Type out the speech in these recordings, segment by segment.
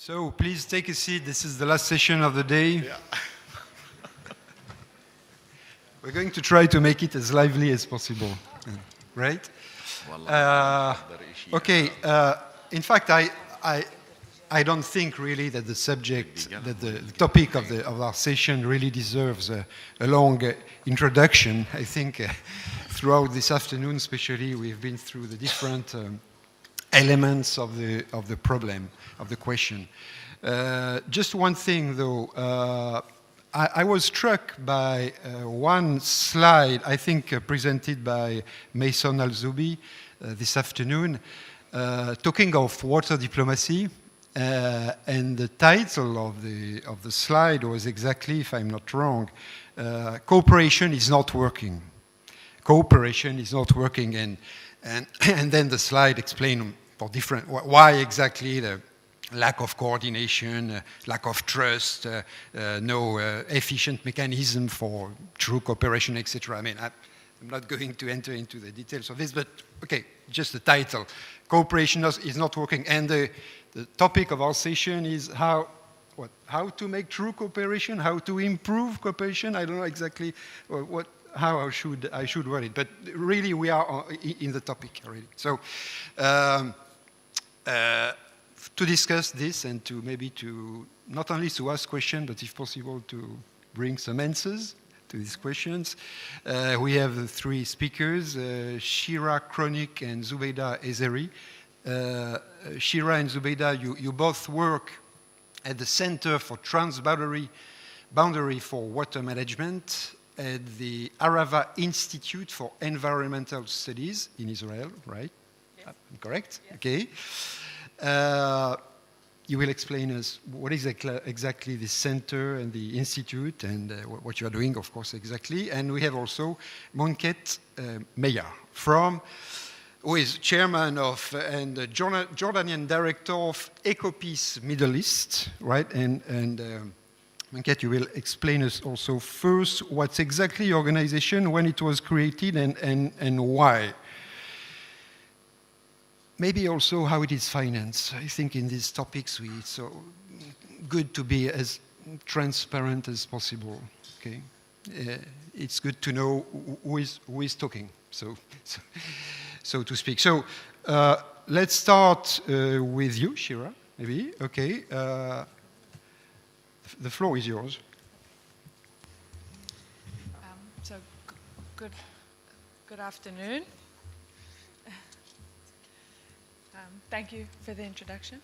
So please take a seat. This is the last session of the day. Yeah. We're going to try to make it as lively as possible, right? Okay. In fact, I don't think really that the subject, that the topic of our session really deserves a long introduction. I think throughout this afternoon, especially, we've been through the different elements of the problem, of the question. Just one thing, though. I was struck by one slide, I think presented by Mason Al-Zubi this afternoon, talking of water diplomacy, and the title of the slide was exactly, if I'm not wrong, cooperation is not working. Cooperation is not working, and then the slide explained for different why exactly the lack of coordination, lack of trust, no efficient mechanism for true cooperation, etc. I mean, I'm not going to enter into the details of this, but okay, just the title. Cooperation is not working, and the topic of our session is how to make true cooperation, how to improve cooperation. I don't know exactly how I should word it, but really we are in the topic already. So. To discuss this and to maybe not only to ask questions, but if possible to bring some answers to these questions. We have three speakers, Shira, Kronich, and Zubaida Ezery. Shira and Zubaida, you both work at the Center for Transboundary for Water Management at the Arava Institute for Environmental Studies in Israel, right? Yes. I'm correct? Yes. Okay. You will explain us what is exactly the center and the institute and what you are doing, of course, exactly. And we have also Munqeth Mehyar, who is chairman of and Jordanian director of EcoPeace Middle East, right? And Munqeth, you will explain us also first what's exactly your organization, when it was created, and why. Maybe also how it is financed. I think in these topics it's so good to be as transparent as possible. Okay, it's good to know who is talking, so to speak. So let's start with you, Shira. Maybe okay. The floor is yours. So good afternoon. Thank you for the introduction.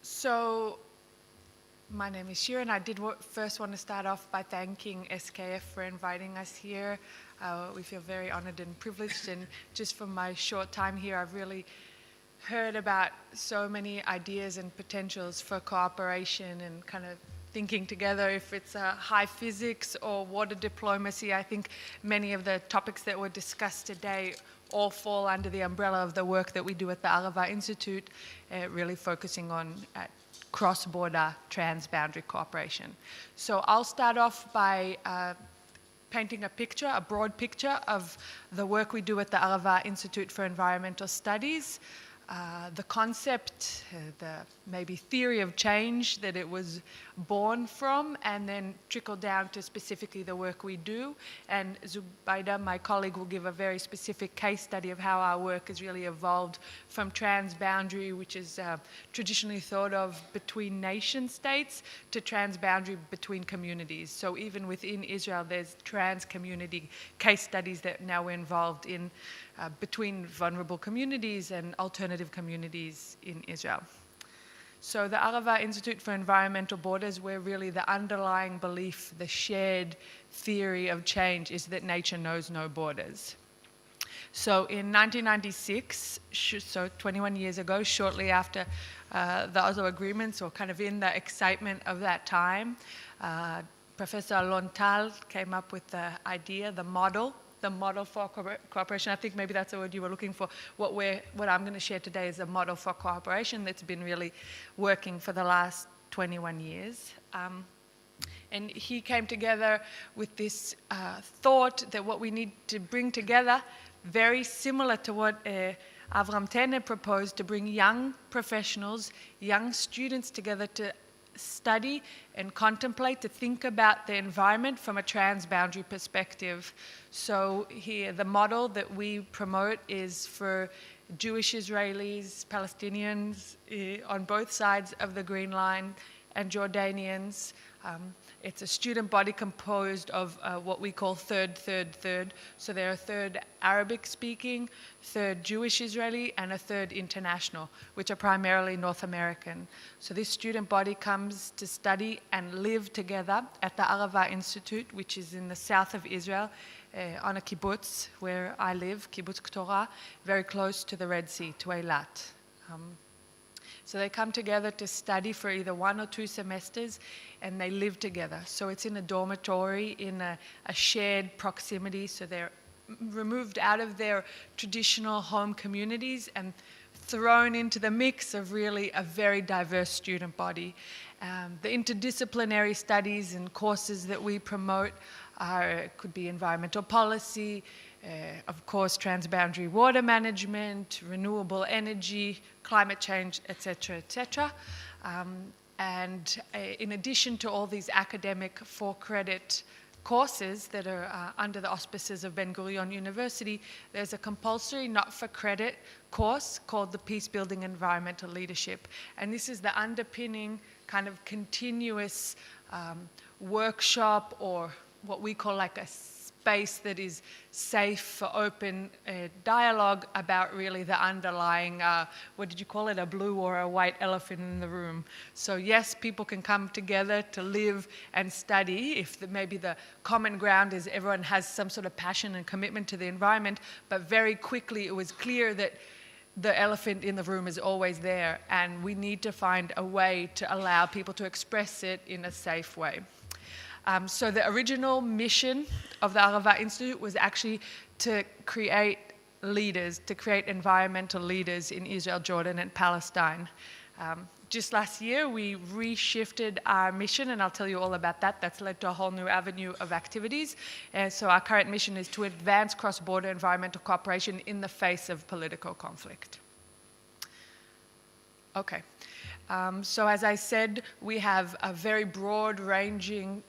So my name is Shira, and I did first want to start off by thanking SKF for inviting us here. We feel very honored and privileged, and just from my short time here, I've really heard about so many ideas and potentials for cooperation and kind of thinking together, if it's high physics or water diplomacy. I think many of the topics that were discussed today all fall under the umbrella of the work that we do at the Arava Institute, really focusing on cross-border transboundary cooperation. So I'll start off by painting a broad picture of the work we do at the Arava Institute for Environmental Studies, the concept, the maybe theory of change that it was born from, and then trickle down to specifically the work we do. And Zubaida, my colleague, will give a very specific case study of how our work has really evolved from transboundary, which is traditionally thought of between nation states, to transboundary between communities. So even within Israel, there's trans-community case studies that now we're involved in between vulnerable communities and alternative communities in Israel. So the Arava Institute for Environmental Borders, where really the underlying belief, the shared theory of change is that nature knows no borders. So in 1996, so 21 years ago, shortly after the Oslo agreements, or kind of in the excitement of that time, Professor Alon Tal came up with the idea, the model for cooperation. I think maybe that's the word you were looking for. What I'm going to share today is a model for cooperation that's been really working for the last 21 years. And he came together with this thought that what we need to bring together, very similar to what Avram Tene proposed to bring young professionals, young students together to study and contemplate, to think about the environment from a transboundary perspective. So here, the model that we promote is for Jewish Israelis, Palestinians on both sides of the Green Line, and Jordanians. It's a student body composed of what we call third. So there are third Arabic-speaking, third Jewish Israeli, and a third international, which are primarily North American. So this student body comes to study and live together at the Arava Institute, which is in the south of Israel, on a kibbutz where I live, Kibbutz Ktorah, very close to the Red Sea, to Eilat. So they come together to study for either 1 or 2 semesters, and they live together. So it's in a dormitory, in a shared proximity, so they're removed out of their traditional home communities and thrown into the mix of really a very diverse student body. The interdisciplinary studies and courses that we promote could be environmental policy, of course, transboundary water management, renewable energy, climate change, etc., etc. And in addition to all these academic for-credit courses that are under the auspices of Ben-Gurion University, there's a compulsory not-for-credit course called the Peace Building Environmental Leadership. And this is the underpinning kind of continuous workshop, or what we call like a space that is safe for open dialogue about really the underlying, what did you call it, a blue or a white elephant in the room. So yes, people can come together to live and study if maybe the common ground is everyone has some sort of passion and commitment to the environment, but very quickly it was clear that the elephant in the room is always there, and we need to find a way to allow people to express it in a safe way. So the original mission of the Arava Institute was actually to create leaders, to create environmental leaders in Israel, Jordan, and Palestine. Just last year, we reshifted our mission, and I'll tell you all about that. That's led to a whole new avenue of activities. So our current mission is to advance cross-border environmental cooperation in the face of political conflict. Okay. So as I said, we have a very broad-ranging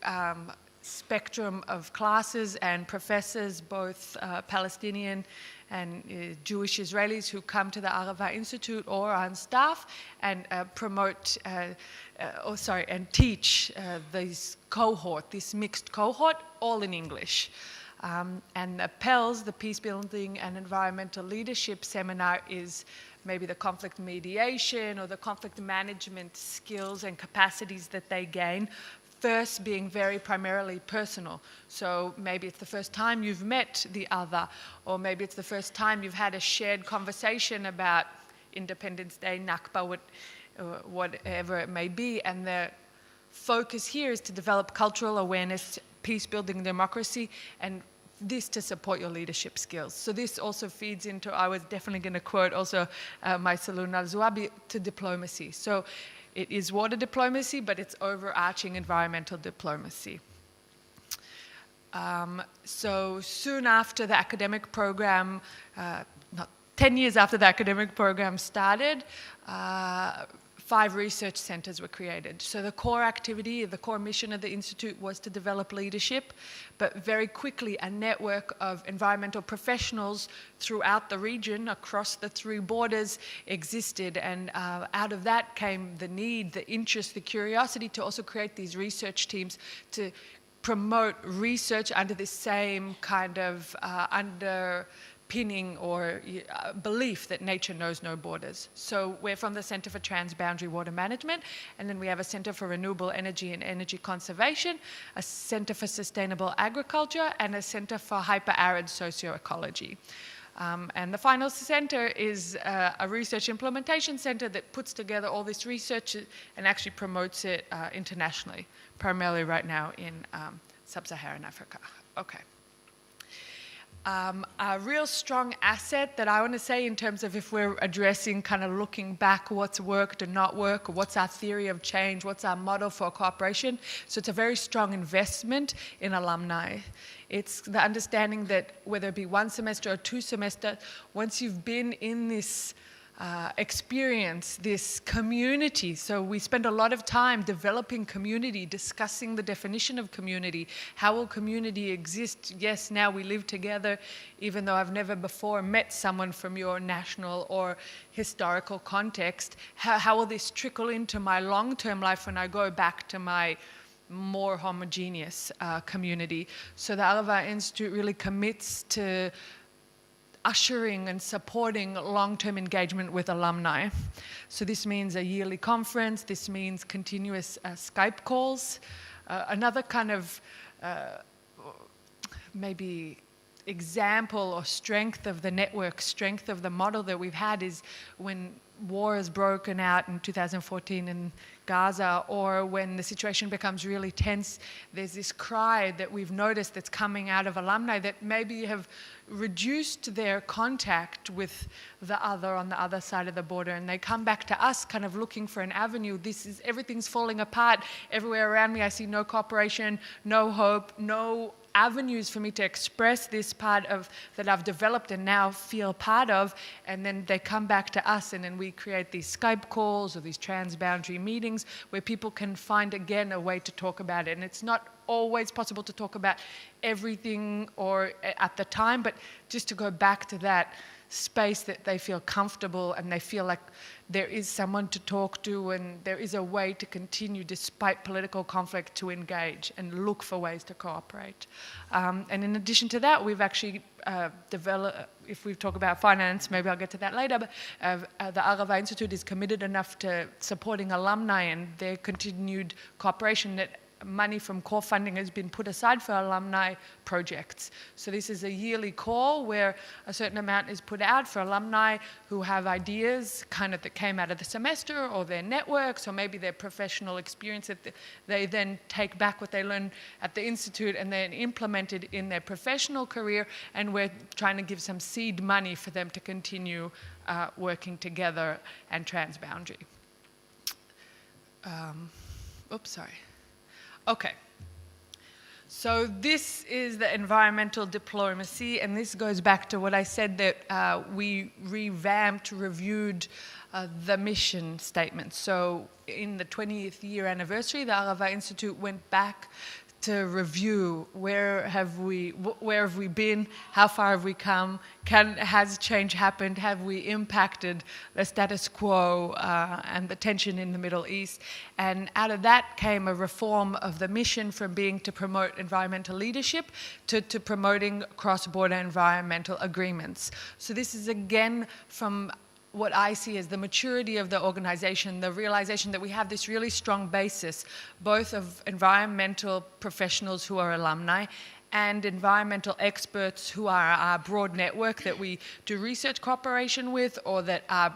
spectrum of classes and professors, both Palestinian and Jewish Israelis, who come to the Arava Institute or on staff and promote, and teach this mixed cohort, all in English. And the PELS, the Peace Building and Environmental Leadership Seminar, is maybe the conflict mediation or the conflict management skills and capacities that they gain, first being very primarily personal. So maybe it's the first time you've met the other, or maybe it's the first time you've had a shared conversation about Independence Day, Nakba, whatever it may be. And the focus here is to develop cultural awareness, peace-building democracy, and this to support your leadership skills. So this also feeds into, I was definitely going to quote also my Salun al-Zuabi, to diplomacy. So it is water diplomacy, but it's overarching environmental diplomacy. So soon after the academic program, 10 years after the academic program started, 5 research centers were created. So the core activity, the core mission of the Institute was to develop leadership, but very quickly a network of environmental professionals throughout the region, across the 3 borders, existed. And out of that came the need, the interest, the curiosity to also create these research teams to promote research under the same kind of underpinning or belief that nature knows no borders. So we're from the Center for Transboundary Water Management, and then we have a Center for Renewable Energy and Energy Conservation, a Center for Sustainable Agriculture, and a Center for Hyper-Arid Socioecology. And the final center is a research implementation center that puts together all this research and actually promotes it internationally, primarily right now in sub-Saharan Africa. Okay. A real strong asset that I want to say in terms of if we're addressing kind of looking back what's worked and not worked, or what's our theory of change, what's our model for cooperation. So it's a very strong investment in alumni. It's the understanding that whether it be one semester or 2 semesters, once you've been in this experience, this community. So we spend a lot of time developing community, discussing the definition of community. How will community exist? Yes, now we live together, even though I've never before met someone from your national or historical context. How will this trickle into my long-term life when I go back to my more homogeneous community? So the Arava Institute really commits to ushering and supporting long-term engagement with alumni. So this means a yearly conference, this means continuous Skype calls. Another kind of maybe example or strength of the network, strength of the model that we've had is when war has broken out in 2014 in Gaza, or when the situation becomes really tense, there's this cry that we've noticed that's coming out of alumni that maybe have reduced their contact with the other on the other side of the border, and they come back to us kind of looking for an avenue. Everything's falling apart. Everywhere around me I see no cooperation, no hope, no avenues for me to express this part of that I've developed and now feel part of, and then they come back to us, and then we create these Skype calls or these transboundary meetings where people can find again a way to talk about it. And it's not always possible to talk about everything or at the time, but just to go back to that space that they feel comfortable and they feel like there is someone to talk to and there is a way to continue despite political conflict to engage and look for ways to cooperate. And in addition to that, we've actually developed, if we talk about finance, maybe I'll get to that later, but the Arava Institute is committed enough to supporting alumni and their continued cooperation that money from core funding has been put aside for alumni projects. So this is a yearly call where a certain amount is put out for alumni who have ideas kind of that came out of the semester or their networks or maybe their professional experience that they then take back what they learned at the Institute and then implement it in their professional career, and we're trying to give some seed money for them to continue working together and transboundary. Oops, sorry. Okay, so this is the environmental diplomacy, and this goes back to what I said that we revamped, reviewed the mission statement. So in the 20th year anniversary, the Arava Institute went back to review where have we been, how far have we come, has change happened, have we impacted the status quo and the tension in the Middle East. And out of that came a reform of the mission from being to promote environmental leadership to promoting cross-border environmental agreements. So this is again from what I see as the maturity of the organization, the realization that we have this really strong basis, both of environmental professionals who are alumni and environmental experts who are our broad network that we do research cooperation with, or that are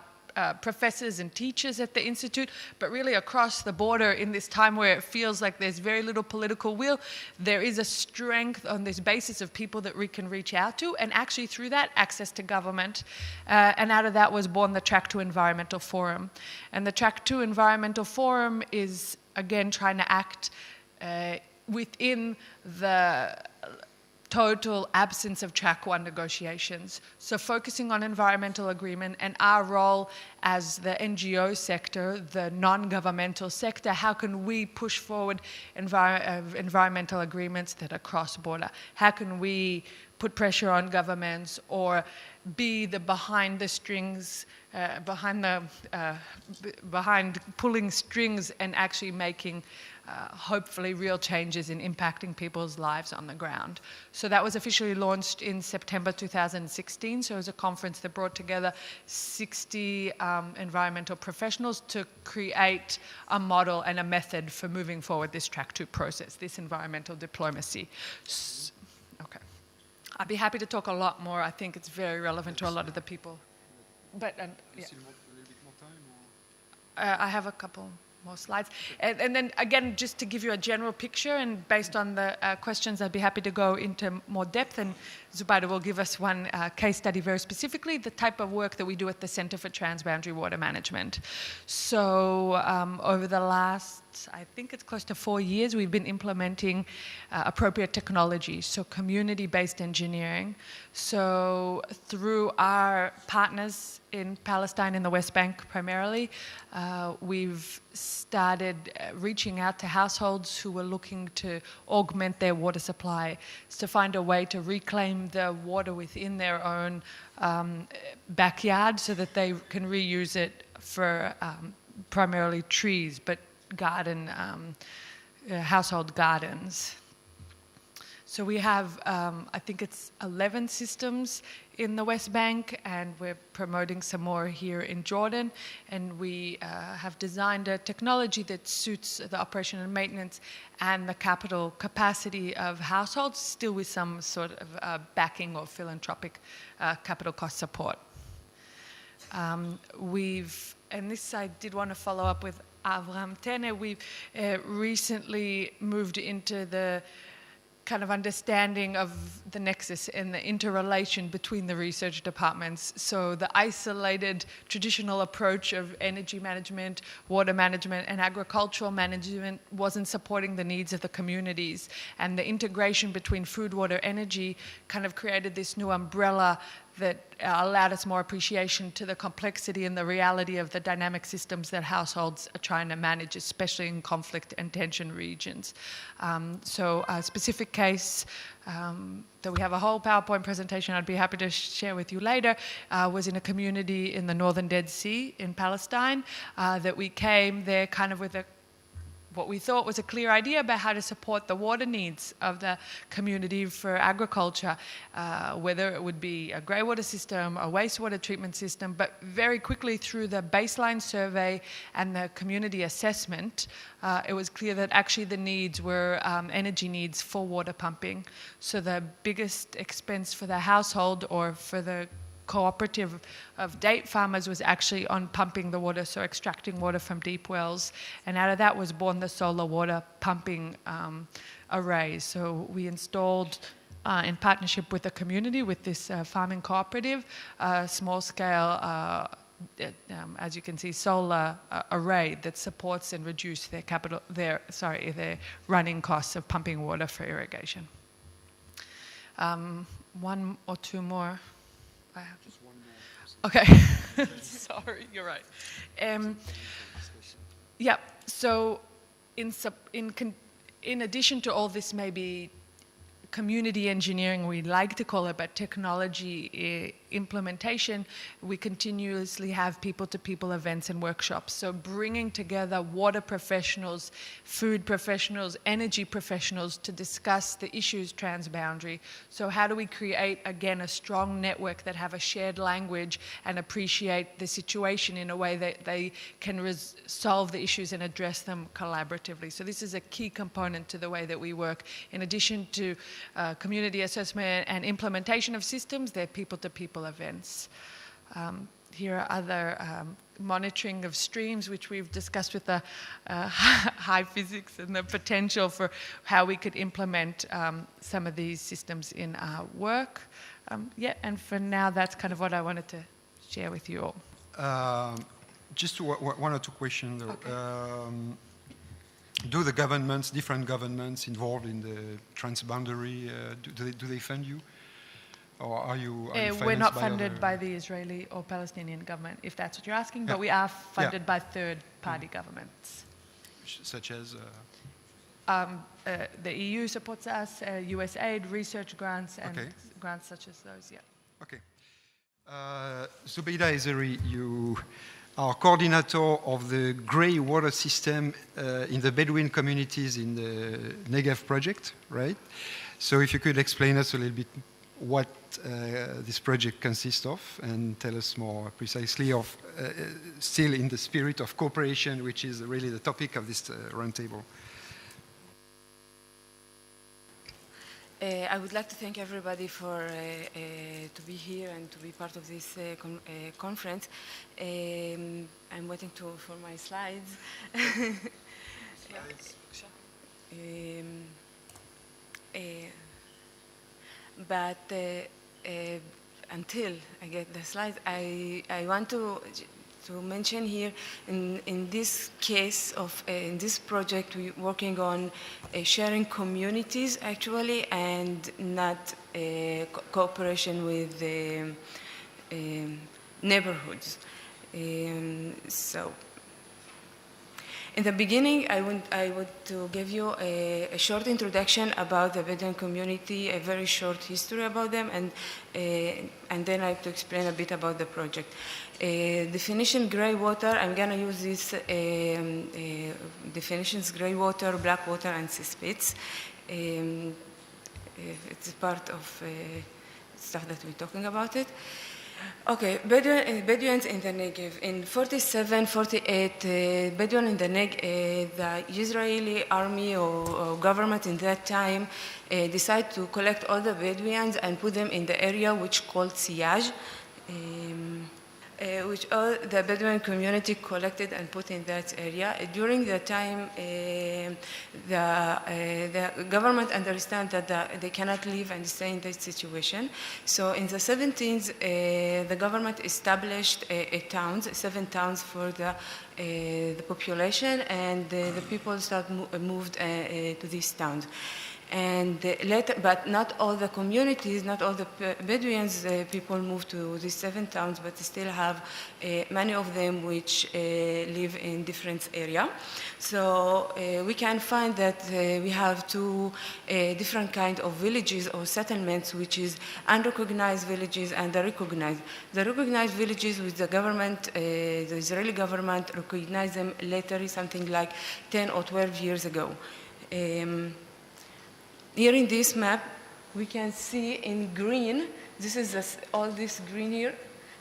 professors and teachers at the Institute, but really across the border in this time where it feels like there's very little political will, there is a strength on this basis of people that we can reach out to, and actually through that, access to government. And out of that was born the Track 2 Environmental Forum. And the Track 2 Environmental Forum is, again, trying to act within the total absence of Track 1 negotiations. So focusing on environmental agreement and our role as the NGO sector, the non-governmental sector, how can we push forward environmental agreements that are cross-border? How can we put pressure on governments or be the behind the strings, behind pulling strings and actually making hopefully real changes in impacting people's lives on the ground. So that was officially launched in September 2016. So it was a conference that brought together 60 environmental professionals to create a model and a method for moving forward this Track 2 process, this environmental diplomacy. Okay. I'd be happy to talk a lot more. I think it's very relevant to a lot of the people. But yeah. I have a couple more slides. And then again, just to give you a general picture, and based on the questions, I'd be happy to go into more depth, and Zubaida will give us one case study very specifically, the type of work that we do at the Center for Transboundary Water Management. So over the last last, I think it's close to 4 years, we've been implementing appropriate technology, so community-based engineering. So through our partners in Palestine, in the West Bank primarily, we've started reaching out to households who were looking to augment their water supply, to find a way to reclaim the water within their own backyard so that they can reuse it for primarily trees, but garden, household gardens. So we have, I think it's 11 systems in the West Bank, and we're promoting some more here in Jordan. And we have designed a technology that suits the operation and maintenance and the capital capacity of households, still with some sort of backing or philanthropic capital cost support. And this I did want to follow up with Avraham Tene. We've recently moved into the kind of understanding of the nexus and the interrelation between the research departments. So the isolated traditional approach of energy management, water management, and agricultural management wasn't supporting the needs of the communities. And the integration between food, water, energy kind of created this new umbrella that allowed us more appreciation to the complexity and the reality of the dynamic systems that households are trying to manage, especially in conflict and tension regions. So a specific case that we have a whole PowerPoint presentation I'd be happy to share with you later, was in a community in the northern Dead Sea in Palestine, that we came there kind of with what we thought was a clear idea about how to support the water needs of the community for agriculture, whether it would be a grey water system, a wastewater treatment system, but very quickly through the baseline survey and the community assessment, it was clear that actually the needs were energy needs for water pumping. So the biggest expense for the household or for the cooperative of date farmers was actually on pumping the water, so extracting water from deep wells. And out of that was born the solar water pumping array. So we installed, in partnership with the community, with this farming cooperative, small scale, as you can see, solar array that supports and reduces their running costs of pumping water for irrigation. One or two more. I have just one more. Okay, sorry, you're right. Yeah, so in addition to all this, maybe community engineering, we like to call it, but technology implementation, we continuously have people-to-people events and workshops. So bringing together water professionals, food professionals, energy professionals to discuss the issues transboundary. So how do we create, again, a strong network that have a shared language and appreciate the situation in a way that they can solve the issues and address them collaboratively. So this is a key component to the way that we work. In addition to community assessment and implementation of systems, they're people-to-people events. Here are other monitoring of streams, which we've discussed with the high physics and the potential for how we could implement some of these systems in our work. And for now, that's kind of what I wanted to share with you all. Just one or two questions, though. Okay. Do the governments, different governments involved in the transboundary, do they fund you? Or are you we're not funded by the Israeli or Palestinian government, if that's what you're asking, but we are funded by third-party governments. Such as? The EU supports us, USAID, research grants, and grants such as those, Okay. Zubaida Ezery, you are coordinator of the grey water system in the Bedouin communities in the Negev project, right? So if you could explain us a little bit what this project consists of and tell us more precisely of, still in the spirit of cooperation, which is really the topic of this roundtable. I would like to thank everybody for to be here and to be part of this conference. I'm waiting for my slides. But until I get the slides, I want to to mention here, in this case of, in this project, we're working on sharing communities actually, and not cooperation with neighborhoods. So, in the beginning, I would to give you a short introduction about the Bedouin community, a very short history about them, and then I have to explain a bit about the project. Definition: gray water. I'm going to use these definitions: gray water, black water, and cesspits. It's part of stuff that we're talking about it. Okay, Bedouins in the Negev. In 47, 48, Bedouin in the Negev, the Israeli army or government in that time decided to collect all the Bedouins and put them in the area which called Siyaj, which all the Bedouin community collected and put in that area. During the time, the government understand that they cannot live and stay in that situation. So in the 17th, the government established seven towns for the population, and the people moved to these towns. And later, but not all the communities, not all the Bedouins people moved to these seven towns, but still have many of them which live in different areas. So we can find that we have two different kind of villages or settlements, which is unrecognized villages and the recognized. The recognized villages with the government, the Israeli government recognized them later, something like 10 or 12 years ago. Here in this map, we can see in green, this is all this green here.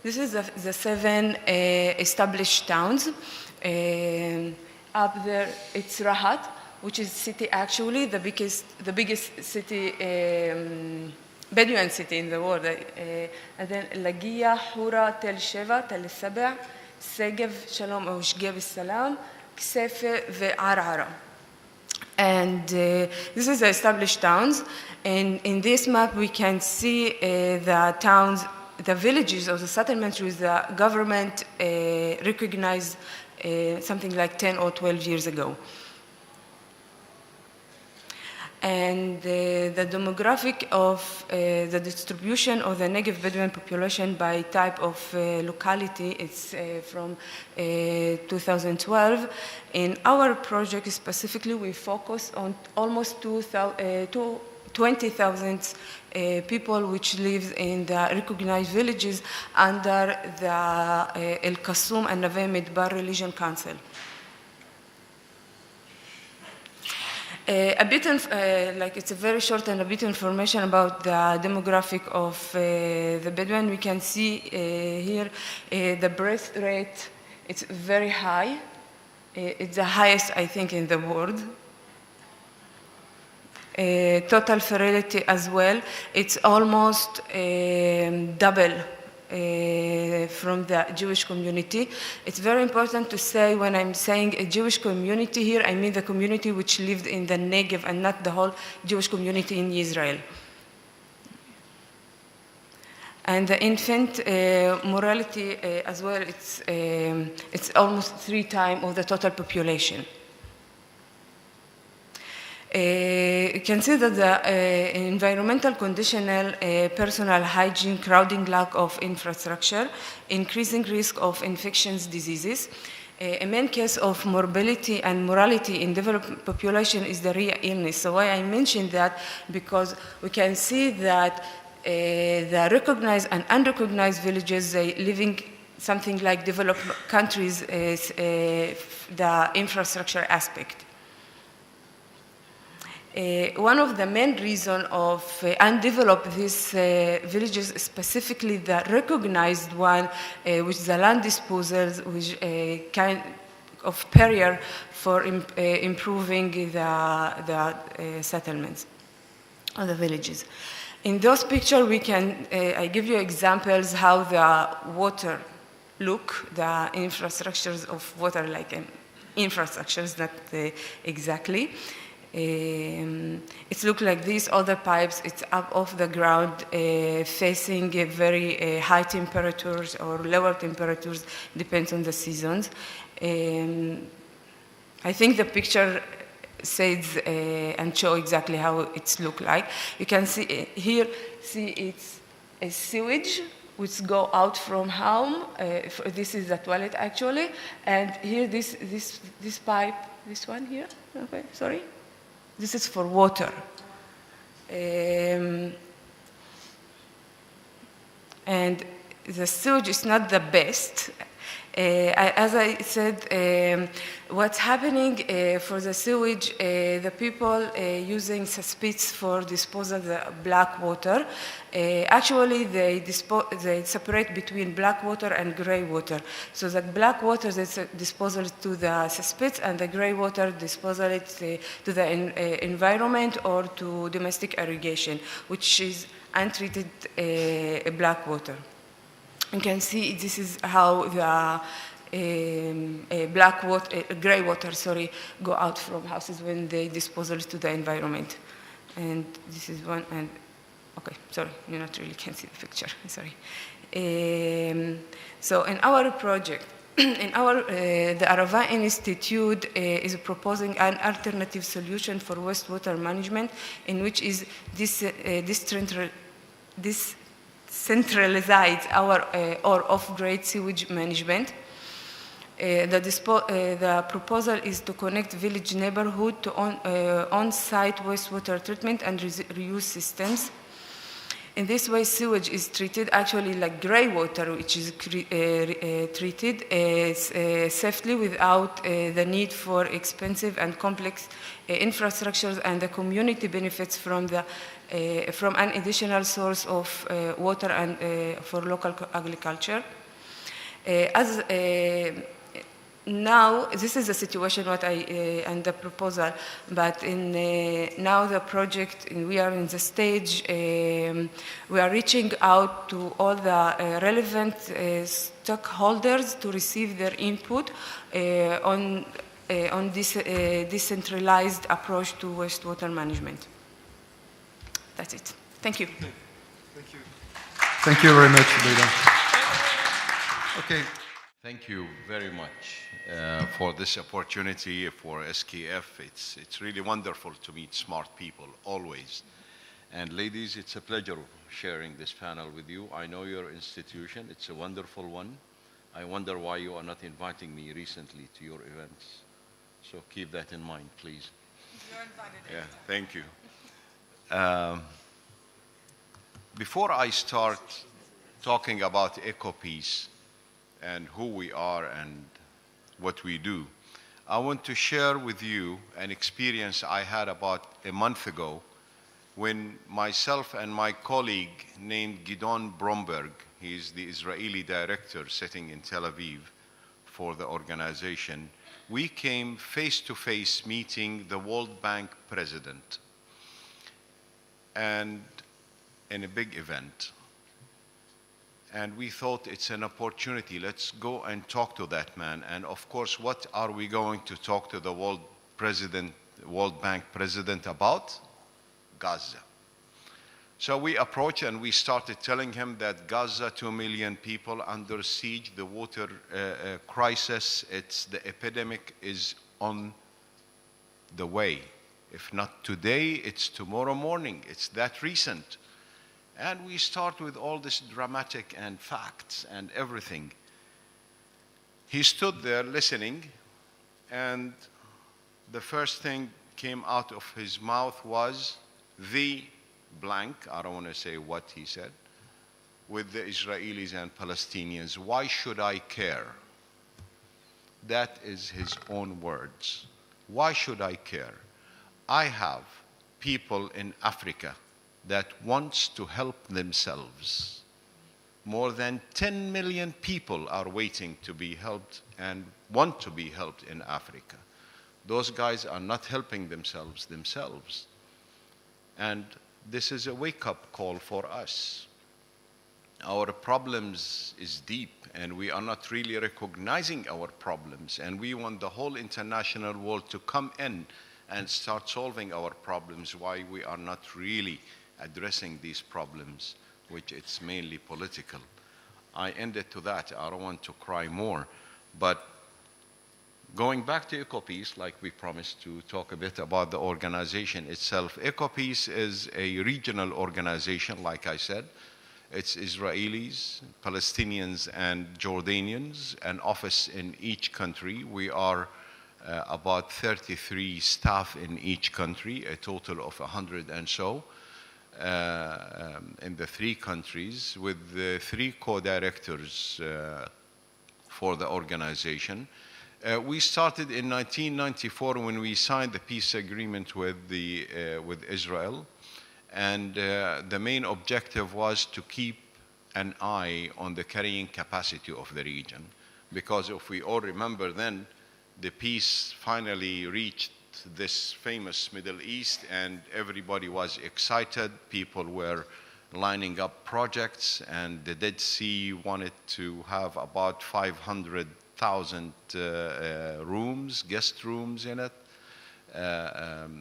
This is the seven established towns. Up there, it's Rahat, which is city actually, the biggest city, Bedouin city in the world. And then Lagia, Hura, Tel Sheva, Tel Saba, Segev, Shalom, or Shgev Salam, Ksefe, Ve'arara. And this is the established towns. And in this map, we can see the towns, the villages or the settlements with the government recognized something like 10 or 12 years ago. And the demographic of the distribution of the Negev Bedouin population by type of locality, it's from 2012. In our project specifically, we focus on almost 20,000 people which live in the recognized villages under the El Kasum and Neve Midbar Religion Council. A bit, like it's a very short and a bit information about the demographic of the Bedouin. We can see here the birth rate, it's very high. It's the highest, I think, in the world. Total fertility as well, it's almost double from the Jewish community. It's very important to say, when I'm saying a Jewish community here, I mean the community which lived in the Negev and not the whole Jewish community in Israel. And the infant mortality as well, it's almost 3 times of the total population. You can see that the environmental conditional, personal hygiene, crowding, lack of infrastructure, increasing risk of infectious diseases. A main case of morbidity and mortality in developed population is the diarrhea illness. So why I mentioned that, because we can see that the recognized and unrecognized villages, they living something like developed countries, is the infrastructure aspect. One of the main reasons of undeveloped these villages, specifically the recognized one, which is the land disposals, which kind of barrier for improving the settlements of the villages. In those pictures, we can, I give you examples how the water look, the infrastructures of water, like infrastructures, not exactly. It looks like this. All the pipes, it's up off the ground, facing very high temperatures or lower temperatures, depends on the seasons. I think the picture says and show exactly how it's look like. You can see here, it's a sewage which go out from home. This is the toilet actually, and here this pipe, this one here. Okay, sorry. This is for water. And the sewage is not the best. As I said, what's happening for the sewage, the people using cesspits for disposal of the black water, actually they separate between black water and gray water. So the black water is disposal to the cesspits, and the gray water disposal to the environment or to domestic irrigation, which is untreated black water. You can see this is how the gray water, go out from houses when they dispose it to the environment. And this is one, and okay, sorry, you not really can see the picture, sorry. So in our project, the Arava Institute is proposing an alternative solution for wastewater management, in which is centralized or off-grade sewage management. The proposal is to connect village neighborhood to on-site wastewater treatment and reuse systems. In this way, sewage is treated actually like gray water, which is treated safely without the need for expensive and complex infrastructures, and the community benefits from an additional source of water and for local agriculture. Now, this is the situation and the proposal, but now the project, we are in the stage, we are reaching out to all the relevant stakeholders to receive their input on this decentralized approach to wastewater management. That's it. Thank you. Thank you. Thank you very much, Zubaida. Okay. Thank you very much for this opportunity for SKF. It's really wonderful to meet smart people, always. And ladies, it's a pleasure sharing this panel with you. I know your institution. It's a wonderful one. I wonder why you are not inviting me recently to your events. So keep that in mind, please. You're invited. Yeah, thank you. Before I start talking about EcoPeace and who we are and what we do, I want to share with you an experience I had about a month ago when myself and my colleague named Gidon Bromberg, he's the Israeli director sitting in Tel Aviv for the organization, we came face-to-face meeting the World Bank president, and in a big event. And we thought it's an opportunity. Let's go and talk to that man. And of course, what are we going to talk to the World Bank president about? Gaza. So we approached and we started telling him that Gaza, 2 million people under siege, the water crisis, the epidemic is on the way. If not today, it's tomorrow morning. It's that recent. And we start with all this dramatic and facts and everything. He stood there listening, and the first thing came out of his mouth was the blank, I don't want to say what he said, with the Israelis and Palestinians. Why should I care? That is his own words. Why should I care? I have people in Africa that wants to help themselves. More than 10 million people are waiting to be helped and want to be helped in Africa. Those guys are not helping themselves. And this is a wake-up call for us. Our problems is deep, and we are not really recognizing our problems, and we want the whole international world to come in and start solving our problems, why we are not really addressing these problems, which it's mainly political. I ended to that. I don't want to cry more. But going back to EcoPeace, like we promised to talk a bit about the organization itself. EcoPeace is a regional organization, like I said. It's Israelis, Palestinians, and Jordanians, an office in each country. We are about 33 staff in each country, a total of 100 and so in the 3 countries, with the 3 co-directors for the organization. We started in 1994 when we signed the peace agreement with Israel. And the main objective was to keep an eye on the carrying capacity of the region. Because if we all remember then, the peace finally reached this famous Middle East and everybody was excited. People were lining up projects, and the Dead Sea wanted to have about 500,000 rooms, guest rooms in it.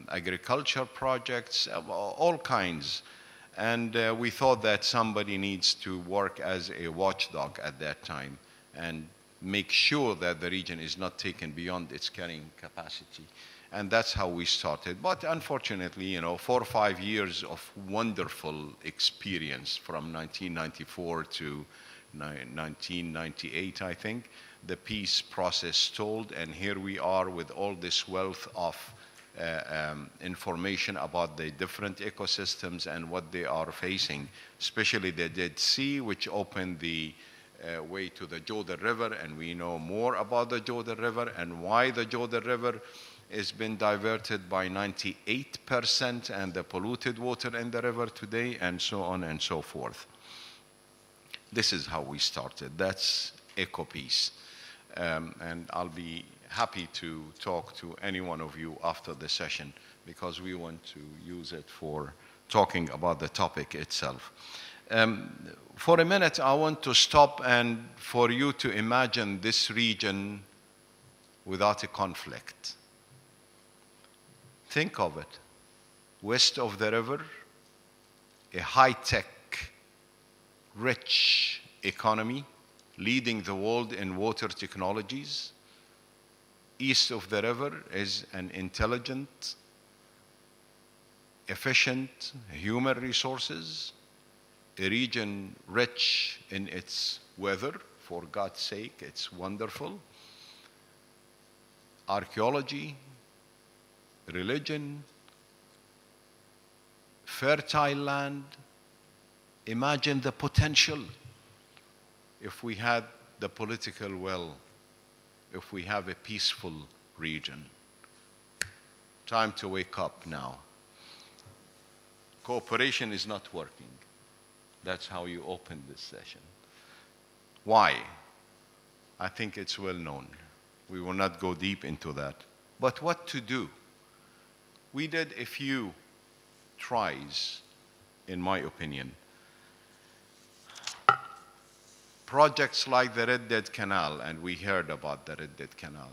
Agriculture projects, all kinds. And we thought that somebody needs to work as a watchdog at that time and make sure that the region is not taken beyond its carrying capacity. And that's how we started. But unfortunately, 4 or 5 years of wonderful experience from 1994 to 1998, I think, the peace process stalled, and here we are with all this wealth of information about the different ecosystems and what they are facing, especially the Dead Sea, which opened the way to the Jordan River, and we know more about the Jordan River and why the Jordan River has been diverted by 98% and the polluted water in the river today, and so on and so forth. This is how we started. That's EcoPeace. And I'll be happy to talk to any one of you after the session, because we want to use it for talking about the topic itself. For a minute, I want to stop and for you to imagine this region without a conflict. Think of it. West of the river, a high-tech, rich economy, leading the world in water technologies. East of the river is an intelligent, efficient human resources, a region rich in its weather. For God's sake, it's wonderful. Archaeology, religion, fertile land. Imagine the potential if we had the political will, if we have a peaceful region. Time to wake up now. Cooperation is not working. That's how you open this session. Why? I think it's well known. We will not go deep into that. But what to do? We did a few tries, in my opinion. Projects like the Red Dead Canal, and we heard about the Red Dead Canal,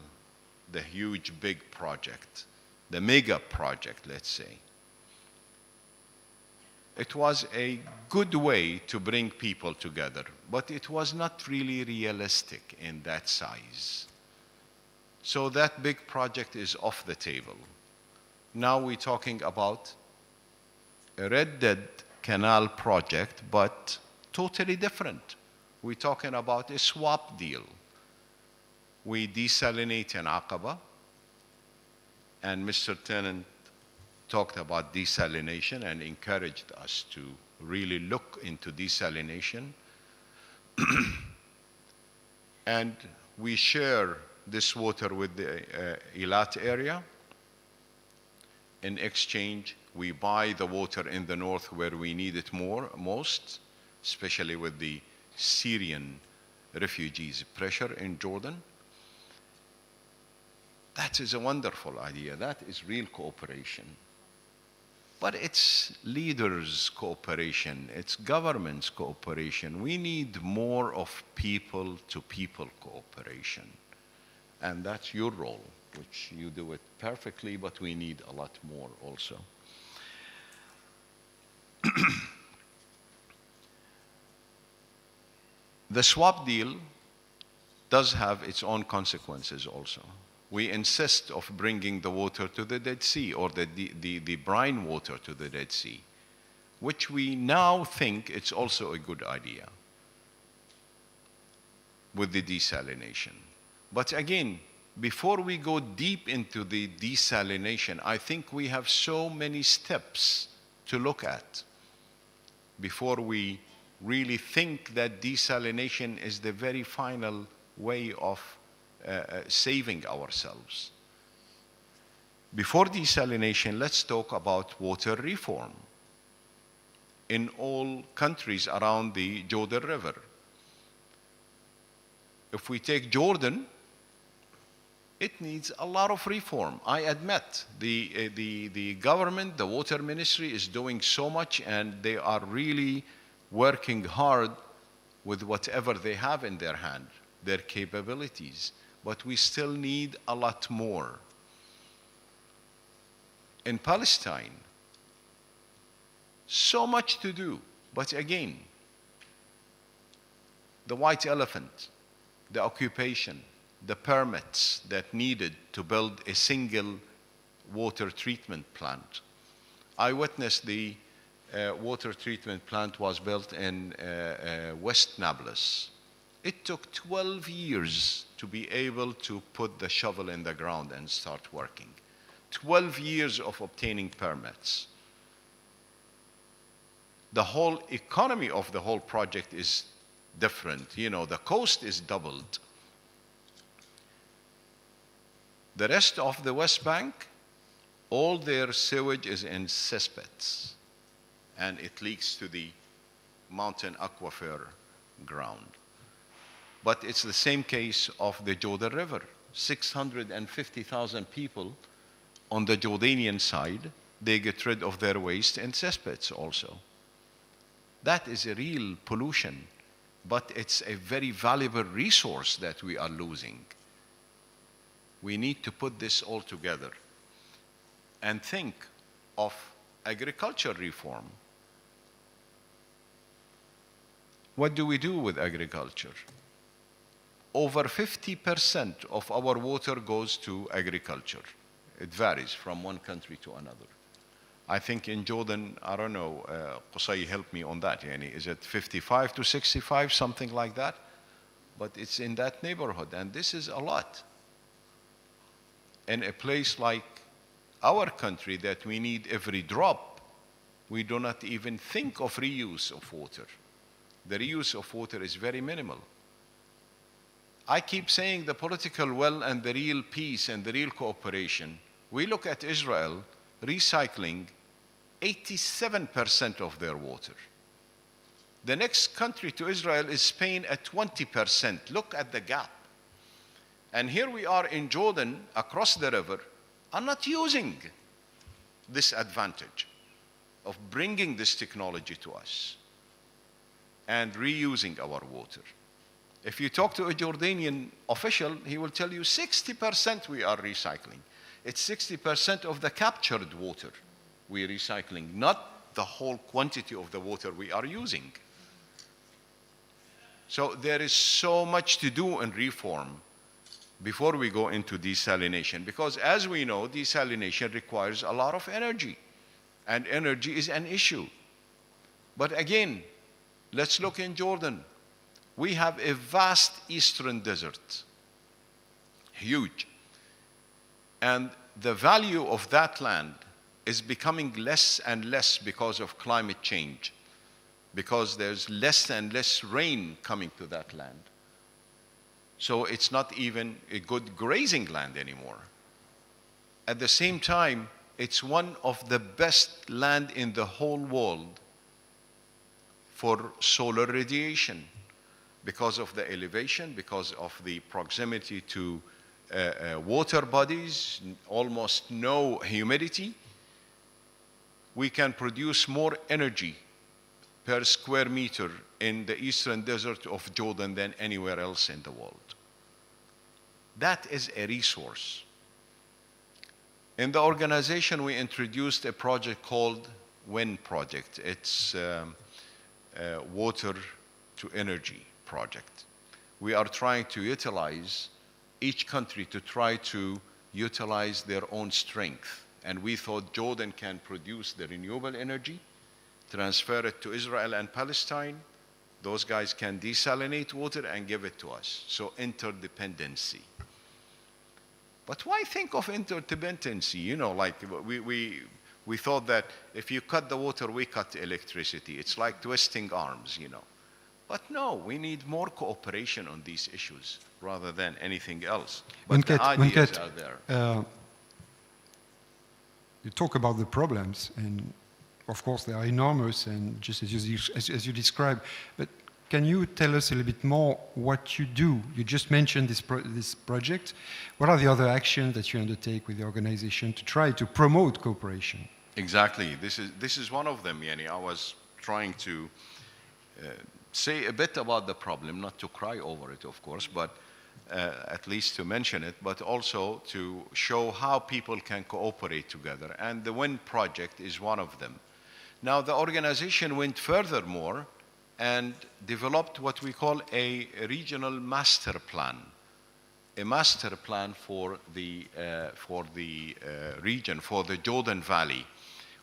the huge big project, the mega project, let's say. It was a good way to bring people together, but it was not really realistic in that size. So that big project is off the table. Now we're talking about a Red Dead Canal project, but totally different. We're talking about a swap deal. We desalinate in Aqaba, and Mr. Tennant talked about desalination and encouraged us to really look into desalination. And we share this water with the Eilat area. In exchange, we buy the water in the north where we need it most, especially with the Syrian refugees pressure in Jordan. That is a wonderful idea. That is real cooperation. But it's leaders' cooperation. It's governments' cooperation. We need more of people-to-people cooperation. And that's your role, which you do it perfectly, but we need a lot more also. The swap deal does have its own consequences also. We insist of bringing the water to the Dead Sea, or the brine water to the Dead Sea, which we now think it's also a good idea with the desalination. But again, before we go deep into the desalination, I think we have so many steps to look at before we really think that desalination is the very final way of saving ourselves. Before desalination, let's talk about water reform in all countries around the Jordan River. If we take Jordan, it needs a lot of reform. I admit the government, the water ministry is doing so much, and they are really working hard with whatever they have in their hand, their capabilities. But we still need a lot more. In Palestine, so much to do. But again, the white elephant, the occupation, the permits that needed to build a single water treatment plant. I witnessed the water treatment plant was built in West Nablus. It took 12 years to be able to put the shovel in the ground and start working. 12 years of obtaining permits. The whole economy of the whole project is different. You know, the cost is doubled. The rest of the West Bank, all their sewage is in cesspits, and it leaks to the mountain aquifer ground. But it's the same case of the Jordan River. 650,000 people on the Jordanian side, they get rid of their waste in cesspits also. That is a real pollution, but it's a very valuable resource that we are losing. We need to put this all together and think of agriculture reform. What do we do with agriculture? Over 50% of our water goes to agriculture. It varies from one country to another. I think in Jordan, I don't know, Qusay, help me on that. Yani, is it 55 to 65, something like that? But it's in that neighborhood, and this is a lot. In a place like our country that we need every drop, we do not even think of reuse of water. The reuse of water is very minimal. I keep saying the political will and the real peace and the real cooperation. We look at Israel recycling 87% of their water. The next country to Israel is Spain at 20%. Look at the gap. And here we are in Jordan, across the river, are not using this advantage of bringing this technology to us and reusing our water. If you talk to a Jordanian official, he will tell you 60% we are recycling. It's 60% of the captured water we are recycling, not the whole quantity of the water we are using. So there is so much to do in reform before we go into desalination, because as we know, desalination requires a lot of energy, and energy is an issue. But again, let's look in Jordan. We have a vast eastern desert, huge. And the value of that land is becoming less and less because of climate change, because there's less and less rain coming to that land. So it's not even a good grazing land anymore. At the same time, it's one of the best land in the whole world for solar radiation because of the elevation, because of the proximity to water bodies, almost no humidity. We can produce more energy per square meter in the eastern desert of Jordan than anywhere else in the world. That is a resource. In the organization, we introduced a project called WIN project. It's water to energy project. We are trying to utilize each country to try to utilize their own strength. And we thought Jordan can produce the renewable energy, transfer it to Israel and Palestine. Those guys can desalinate water and give it to us. So interdependency. But why think of interdependency? You know, like we thought that if you cut the water, we cut the electricity. It's like twisting arms, you know. But no, we need more cooperation on these issues rather than anything else. But the ideas are there. You talk about the problems, and of course they are enormous, and just as you described. But can you tell us a little bit more what you do? You just mentioned this project. What are the other actions that you undertake with the organization to try to promote cooperation? Exactly. This is one of them, Yani. I was trying to say a bit about the problem, not to cry over it, of course, but at least to mention it, but also to show how people can cooperate together. And the WIN project is one of them. Now, the organization went furthermore and developed what we call a regional master plan, a master plan for the region, for the Jordan Valley.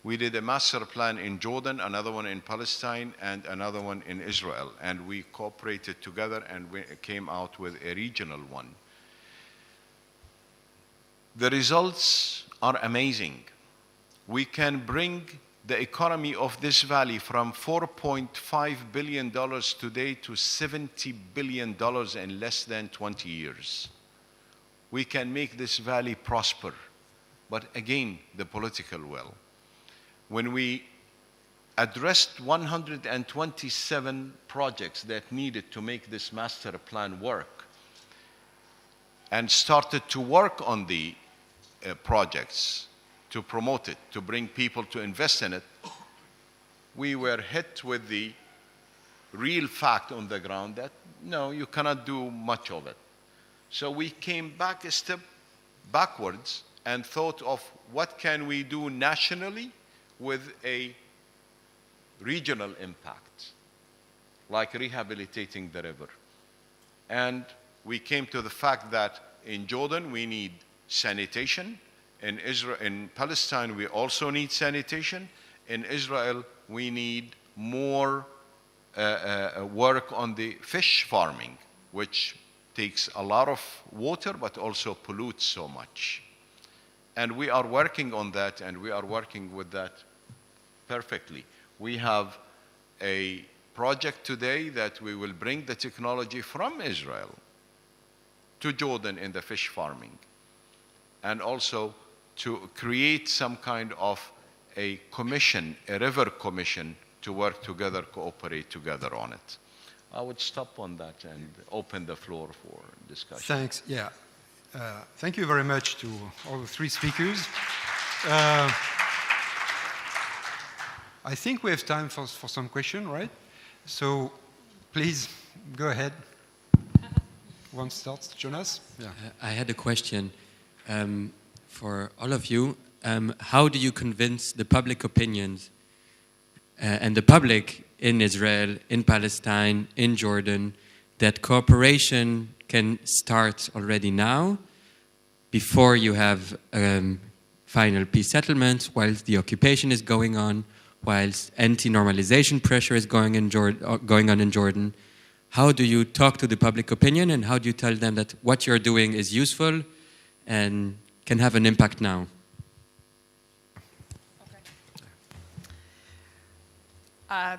We did a master plan in Jordan, another one in Palestine, and another one in Israel. And we cooperated together and we came out with a regional one. The results are amazing. We can bring the economy of this valley from $4.5 billion today to $70 billion in less than 20 years. We can make this valley prosper, but again, the political will. When we addressed 127 projects that needed to make this master plan work and started to work on the projects to promote it, to bring people to invest in it, we were hit with the real fact on the ground that, no, you cannot do much of it. So we came back a step backwards and thought of what can we do nationally with a regional impact, like rehabilitating the river. And we came to the fact that in Jordan we need sanitation. In Palestine we also need sanitation. In Israel we need more work on the fish farming, which takes a lot of water but also pollutes so much. And we are working on that, and we are working with that perfectly. We have a project today that we will bring the technology from Israel to Jordan in the fish farming, and also to create some kind of a commission, a river commission, to work together, cooperate together on it. I would stop on that and open the floor for discussion. Thanks. Yeah. Thank you very much to all the three speakers. I think we have time for some question, right? So please go ahead. One starts, Jonas. Yeah. I had a question for all of you. How do you convince the public opinions and the public in Israel, in Palestine, in Jordan, that cooperation can start already now, before you have final peace settlements, whilst the occupation is going on, whilst anti-normalization pressure is going on in Jordan? How do you talk to the public opinion, and how do you tell them that what you're doing is useful and can have an impact now?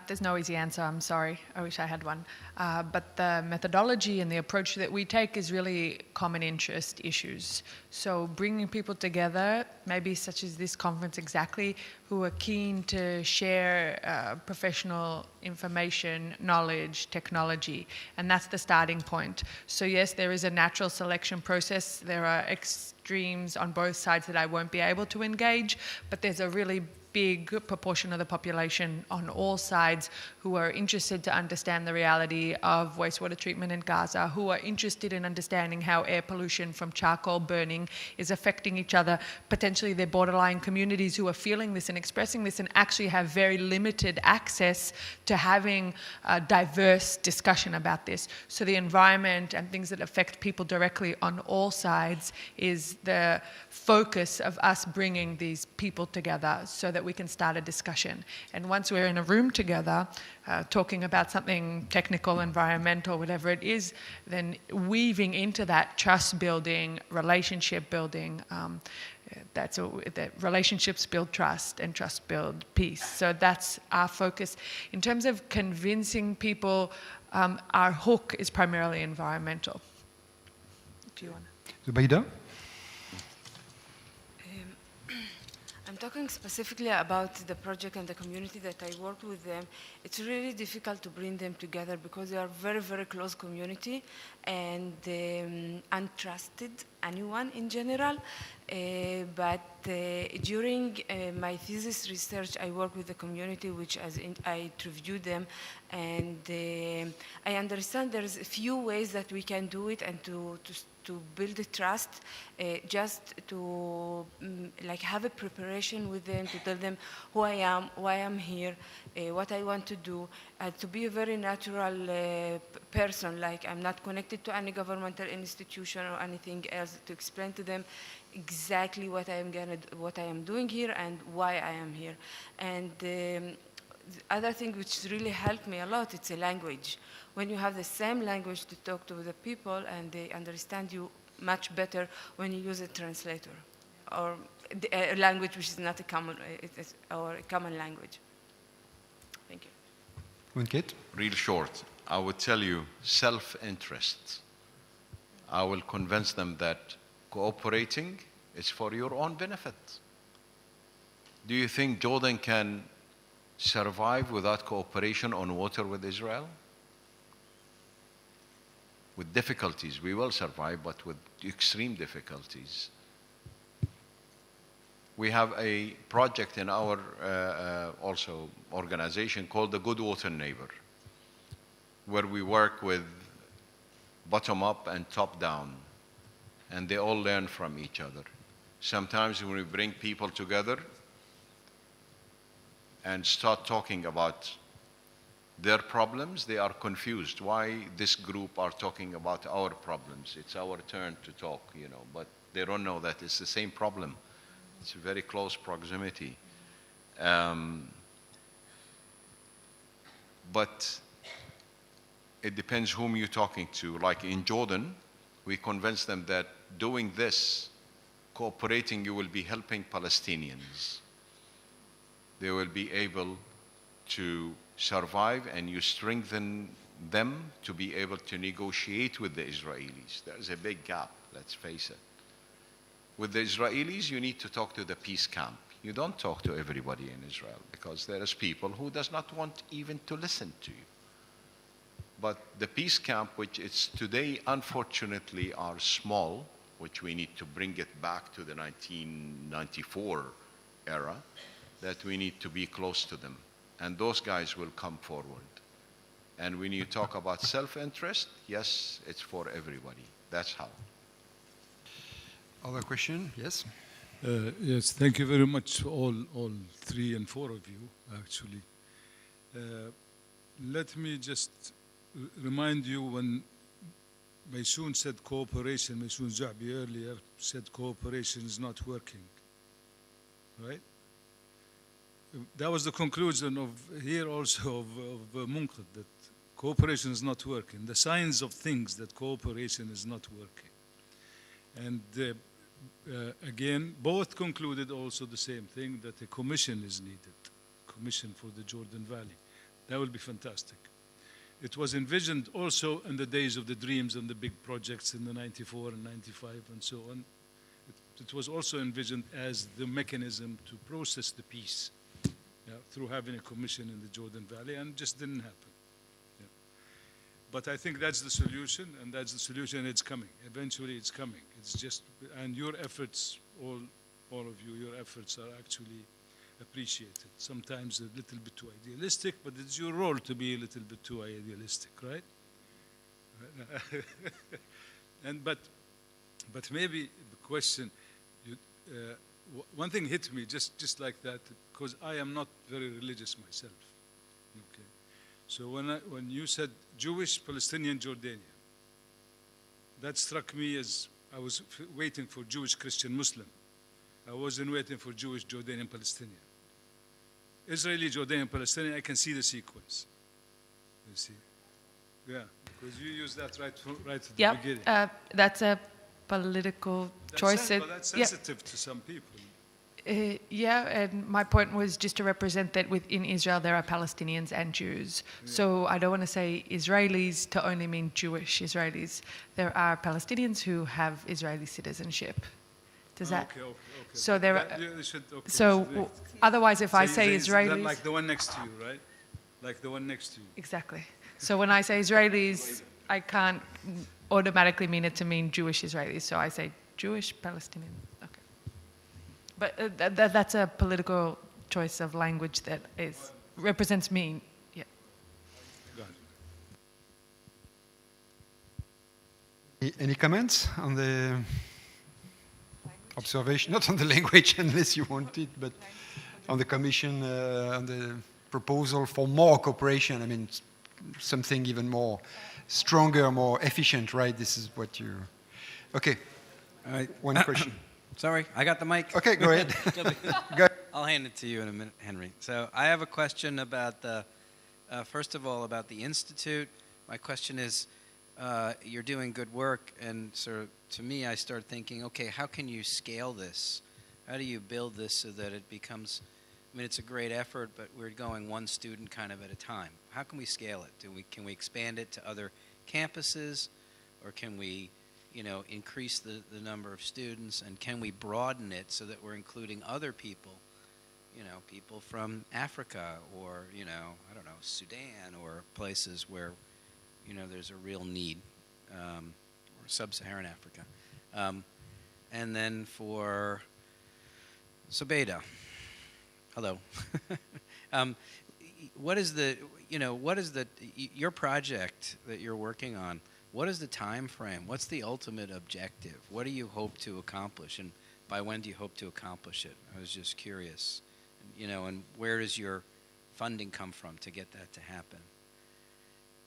There's no easy answer, I'm sorry. I wish I had one. But the methodology and the approach that we take is really common interest issues. So bringing people together, maybe such as this conference exactly, who are keen to share professional information, knowledge, technology, and that's the starting point. So yes, there is a natural selection process. There are extremes on both sides that I won't be able to engage, but there's a really big proportion of the population on all sides who are interested to understand the reality of wastewater treatment in Gaza, who are interested in understanding how air pollution from charcoal burning is affecting each other, potentially their borderline communities who are feeling this and expressing this and actually have very limited access to having a diverse discussion about this. So the environment and things that affect people directly on all sides is the focus of us bringing these people together so that we can start a discussion. And once we're in a room together, talking about something technical, environmental, whatever it is, then weaving into that trust building, relationship building, that relationships build trust and trust build peace. So that's our focus. In terms of convincing people, our hook is primarily environmental. Do you want to? Zubaida? I'm talking specifically about the project and the community that I work with them. It's really difficult to bring them together because they are very, very close community and untrusted anyone in general. But during my thesis research, I work with the community, which I interviewed them, and I understand there's a few ways that we can do it and to build the trust, just to like have a preparation with them, to tell them who I am, why I'm here, what I want to do, to be a very natural person, like I'm not connected to any governmental institution or anything else, to explain to them exactly what I am doing here and why I am here. And the other thing which really helped me a lot, it's a language. When you have the same language to talk to the people and they understand you much better when you use a translator or a language which is not a common, or a common language. Thank you. Munqeth? Real short, I would tell you self-interest. I will convince them that cooperating is for your own benefit. Do you think Jordan can survive without cooperation on water with Israel? With difficulties, we will survive, but with extreme difficulties. We have a project in our also organization called the Good Water Neighbor, where we work with bottom up and top down, and they all learn from each other. Sometimes when we bring people together and start talking about their problems, they are confused. Why this group are talking about our problems? It's our turn to talk, but they don't know that it's the same problem. It's a very close proximity. But it depends whom you're talking to. Like in Jordan, we convince them that doing this, cooperating, you will be helping Palestinians. They will be able to survive, and you strengthen them to be able to negotiate with the Israelis. There's a big gap, let's face it. With the Israelis, you need to talk to the peace camp. You don't talk to everybody in Israel because there is people who does not want even to listen to you. But the peace camp, which is today unfortunately are small, which we need to bring it back to the 1994 era, that we need to be close to them. And those guys will come forward. And when you talk about self-interest, yes, it's for everybody. That's how. Other question? Yes? Yes, thank you very much, all 3 and 4 of you, actually. Let me just remind you when Maysoon said cooperation, Maysoon Za'bi earlier said cooperation is not working, right? That was the conclusion of here also of Munqeth, that cooperation is not working. The signs of things that cooperation is not working. And again, both concluded also the same thing, that a commission is needed, commission for the Jordan Valley. That will be fantastic. It was envisioned also in the days of the dreams and the big projects in the 94 and 95 and so on. It was also envisioned as the mechanism to process the peace. Through having a commission in the Jordan Valley, and it just didn't happen. Yeah. But I think that's the solution, and that's the solution, and it's coming. Eventually it's coming. It's just, and your efforts, all of you, your efforts are actually appreciated. Sometimes a little bit too idealistic, but it's your role to be a little bit too idealistic, right? But maybe the question, one thing hit me just like that, because I am not very religious myself. Okay, so when you said Jewish, Palestinian, Jordanian, that struck me as I was waiting for Jewish, Christian, Muslim. I wasn't waiting for Jewish, Jordanian, Palestinian. Israeli, Jordanian, Palestinian, I can see the sequence. You see? Yeah, because you used that right at the beginning. That's a political choice. That's sensitive to some people. Yeah, and my point was just to represent that within Israel there are Palestinians and Jews. Yeah. So I don't want to say Israelis to only mean Jewish Israelis. There are Palestinians who have Israeli citizenship. Does that? Okay. So there. Otherwise, if I say Israelis, like the one next to you, right? Like the one next to you. Exactly. So when I say Israelis, I can't automatically mean it to mean Jewish Israelis. So I say Jewish Palestinian. Okay. But that's a political choice of language that represents me. Yeah. Go ahead. Any comments on the observation? Not on the language, unless you want it, but on the Commission, on the proposal for more cooperation. I mean, something even more stronger, more efficient, right? This is what you... Okay. All right. One question. Sorry, I got the mic. Okay, go ahead. Go. I'll hand it to you in a minute, Henry. So I have a question about first of all, about the Institute. My question is, you're doing good work, and so to me, I start thinking, okay, how can you scale this? How do you build this so that it becomes, I mean, it's a great effort, but we're going one student kind of at a time. How can we scale it? Can we expand it to other campuses, or can we, increase the number of students, and can we broaden it so that we're including other people, people from Africa or, I don't know, Sudan or places where, there's a real need, or sub-Saharan Africa. And then for Zubaida, hello. What is your project that you're working on? What is the time frame? What's the ultimate objective? What do you hope to accomplish, and by when do you hope to accomplish it? I was just curious, and where does your funding come from to get that to happen?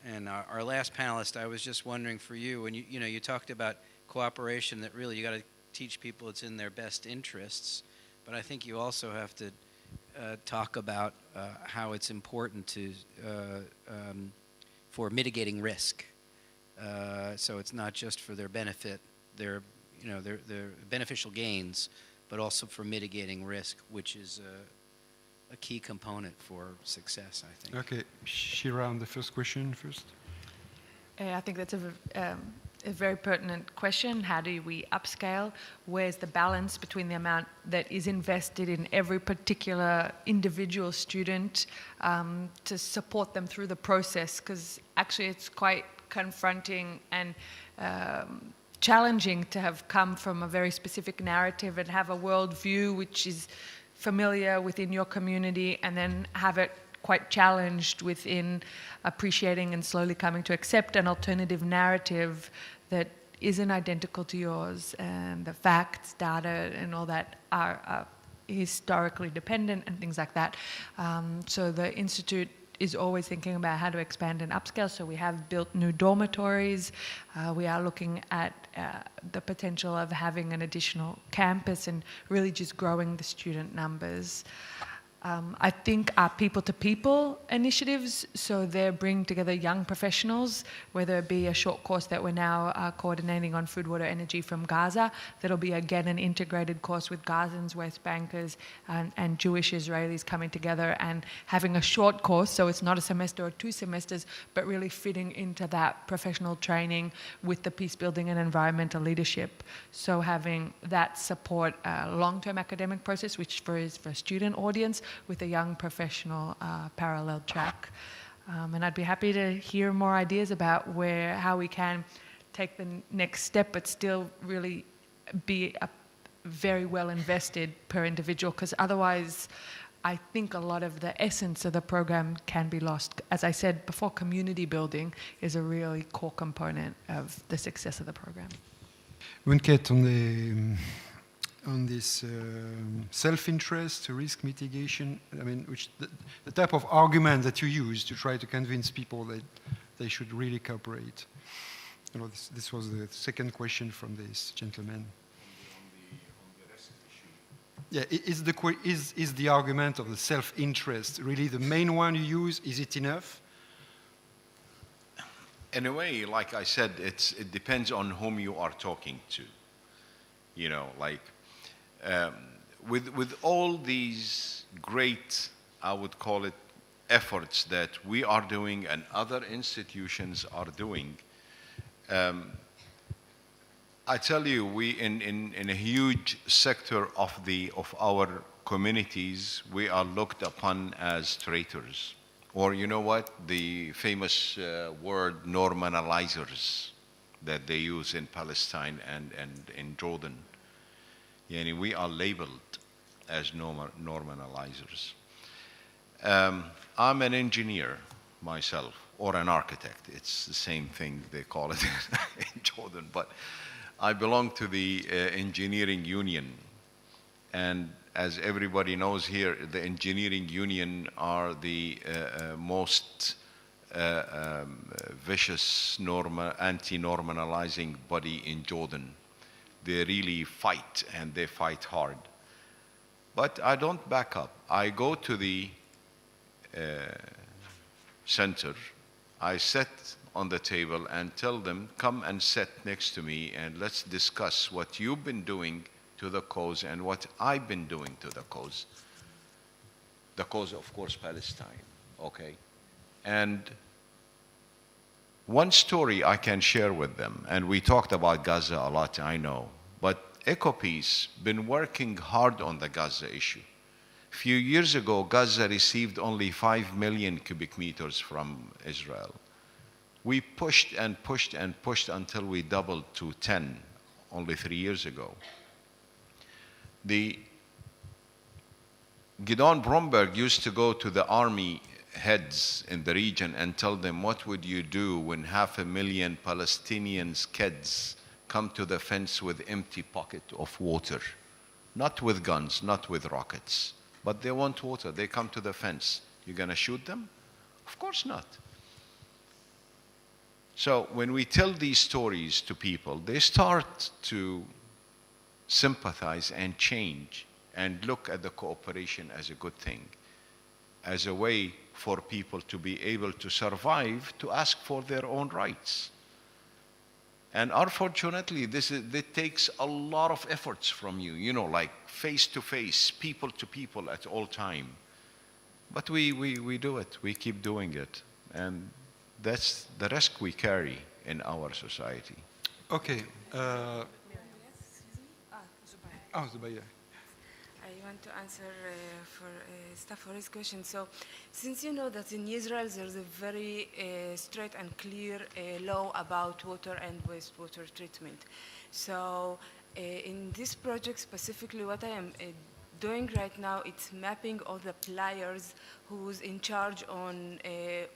And our last panelist, I was just wondering for you, when you talked about cooperation, that really you got to teach people it's in their best interests, but I think you also have to talk about how it's important for mitigating risk. So it's not just for their benefit, their beneficial gains, but also for mitigating risk, which is a key component for success, I think. Okay, Shira, on the first question first. I think that's a very pertinent question. How do we upscale? Where's the balance between the amount that is invested in every particular individual student to support them through the process? Because actually it's quite confronting and challenging to have come from a very specific narrative and have a worldview which is familiar within your community, and then have it quite challenged within appreciating and slowly coming to accept an alternative narrative that isn't identical to yours, and the facts, data, and all that are historically dependent and things like that. So the Institute is always thinking about how to expand and upscale. So we have built new dormitories. We are looking at the potential of having an additional campus and really just growing the student numbers. I think our people-to-people initiatives, so they're bringing together young professionals, whether it be a short course that we're now coordinating on food, water, energy from Gaza. That'll be, again, an integrated course with Gazans, West Bankers, and Jewish Israelis coming together and having a short course, so it's not a semester or 2 semesters, but really fitting into that professional training with the peace building and environmental leadership. So having that support long-term academic process, which is for a student audience, with a young professional parallel track. And I'd be happy to hear more ideas about how we can take the next step, but still really be very well invested per individual, because otherwise I think a lot of the essence of the program can be lost. As I said before, community building is a really core component of the success of the program. Munqeth, on this self-interest, risk mitigation, I mean, which the type of argument that you use to try to convince people that they should really cooperate. You know, this was the second question from this gentleman. Yeah, is the argument of the self-interest really the main one you use? Is it enough? In a way, like I said, it depends on whom you are talking to. You know, like with all these great, I would call it, efforts that we are doing and other institutions are doing, I tell you, we in a huge sector of our communities, we are looked upon as traitors, or you know what, the famous word normalizers that they use in Palestine and in Jordan. Yani we are labeled as normalizers. I'm an engineer myself, or an architect. It's the same thing they call it in Jordan, but I belong to the engineering union, and as everybody knows here, the engineering union are the most vicious anti-normalizing body in Jordan. They really fight, and they fight hard. But I don't back up. I go to the center, I sit on the table and tell them, come and sit next to me and let's discuss what you've been doing to the cause and what I've been doing to the cause. The cause, of course, Palestine, okay? And one story I can share with them, and we talked about Gaza a lot, I know, but EcoPeace been working hard on the Gaza issue. A few years ago, Gaza received only 5 million cubic meters from Israel. We pushed and pushed and pushed until we doubled to 10 only 3 years ago. Gideon Bromberg used to go to the army heads in the region and tell them, what would you do when 500,000 Palestinians kids come to the fence with empty pocket of water? Not with guns, not with rockets, but they want water. They come to the fence. You're going to shoot them? Of course not. So when we tell these stories to people, they start to sympathize and change and look at the cooperation as a good thing, as a way for people to be able to survive, to ask for their own rights. And unfortunately, this takes a lot of efforts from you, you know, like face to face, people to people at all time. But we do it, we keep doing it. And that's the risk we carry in our society. Okay. Zubaida. I want to answer for his question. So, since you know that in Israel there's a very straight and clear law about water and wastewater treatment. So, in this project specifically, what I am doing right now, it's mapping all the players who's in charge on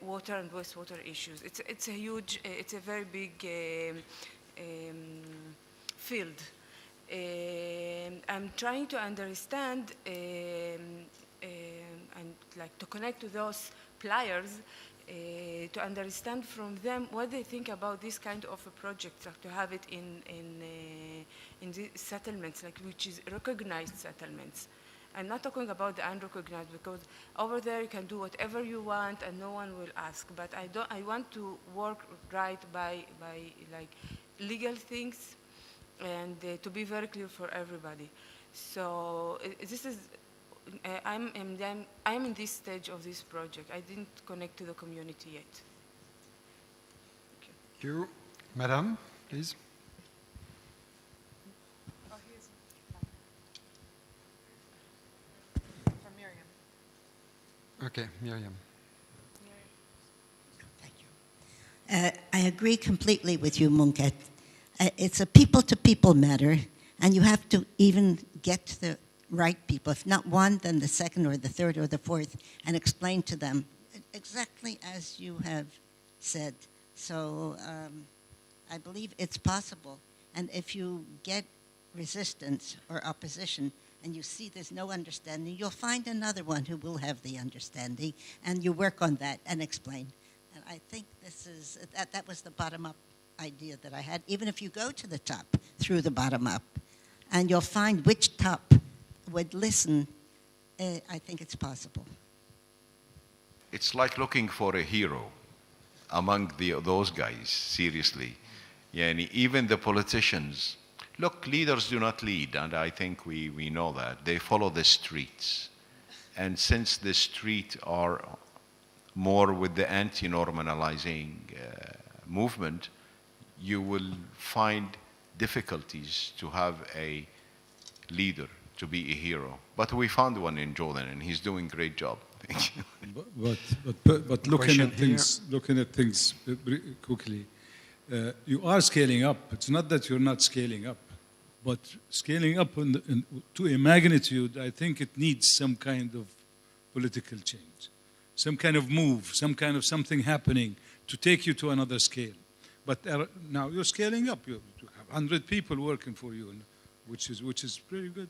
water and wastewater issues. It's a huge, it's a very big field. I'm trying to understand and like to connect to those players to understand from them what they think about this kind of a project, like to have it in the settlements, like which is recognized settlements. I'm not talking about the unrecognized, because over there you can do whatever you want and no one will ask. But I want to work right by like legal things, and to be very clear for everybody. So this is, I'm in this stage of this project. I didn't connect to the community yet. Thank you. Madam, please. Oh, here's from Miriam. Okay, Miriam. Thank you. I agree completely with you, Munqeth. It's a people-to-people matter, and you have to even get the right people, if not one, then the second or the third or the fourth, and explain to them exactly as you have said. So I believe it's possible. And if you get resistance or opposition and you see there's no understanding, you'll find another one who will have the understanding, and you work on that and explain. And I think that was the bottom-up idea that I had. Even if you go to the top through the bottom-up, and you'll find which top would listen, I think it's possible. It's like looking for a hero among those guys, seriously. Yeah, and even the politicians. Look, leaders do not lead, and I think we know that. They follow the streets. And since the street are more with the anti-normalizing movement, you will find difficulties to have a leader, to be a hero. But we found one in Jordan, and he's doing a great job. Thank you. But looking at things quickly, you are scaling up. It's not that you're not scaling up, but scaling up to a magnitude, I think it needs some kind of political change, some kind of move, some kind of something happening to take you to another scale. But now you're scaling up. You have 100 people working for you, which is pretty good.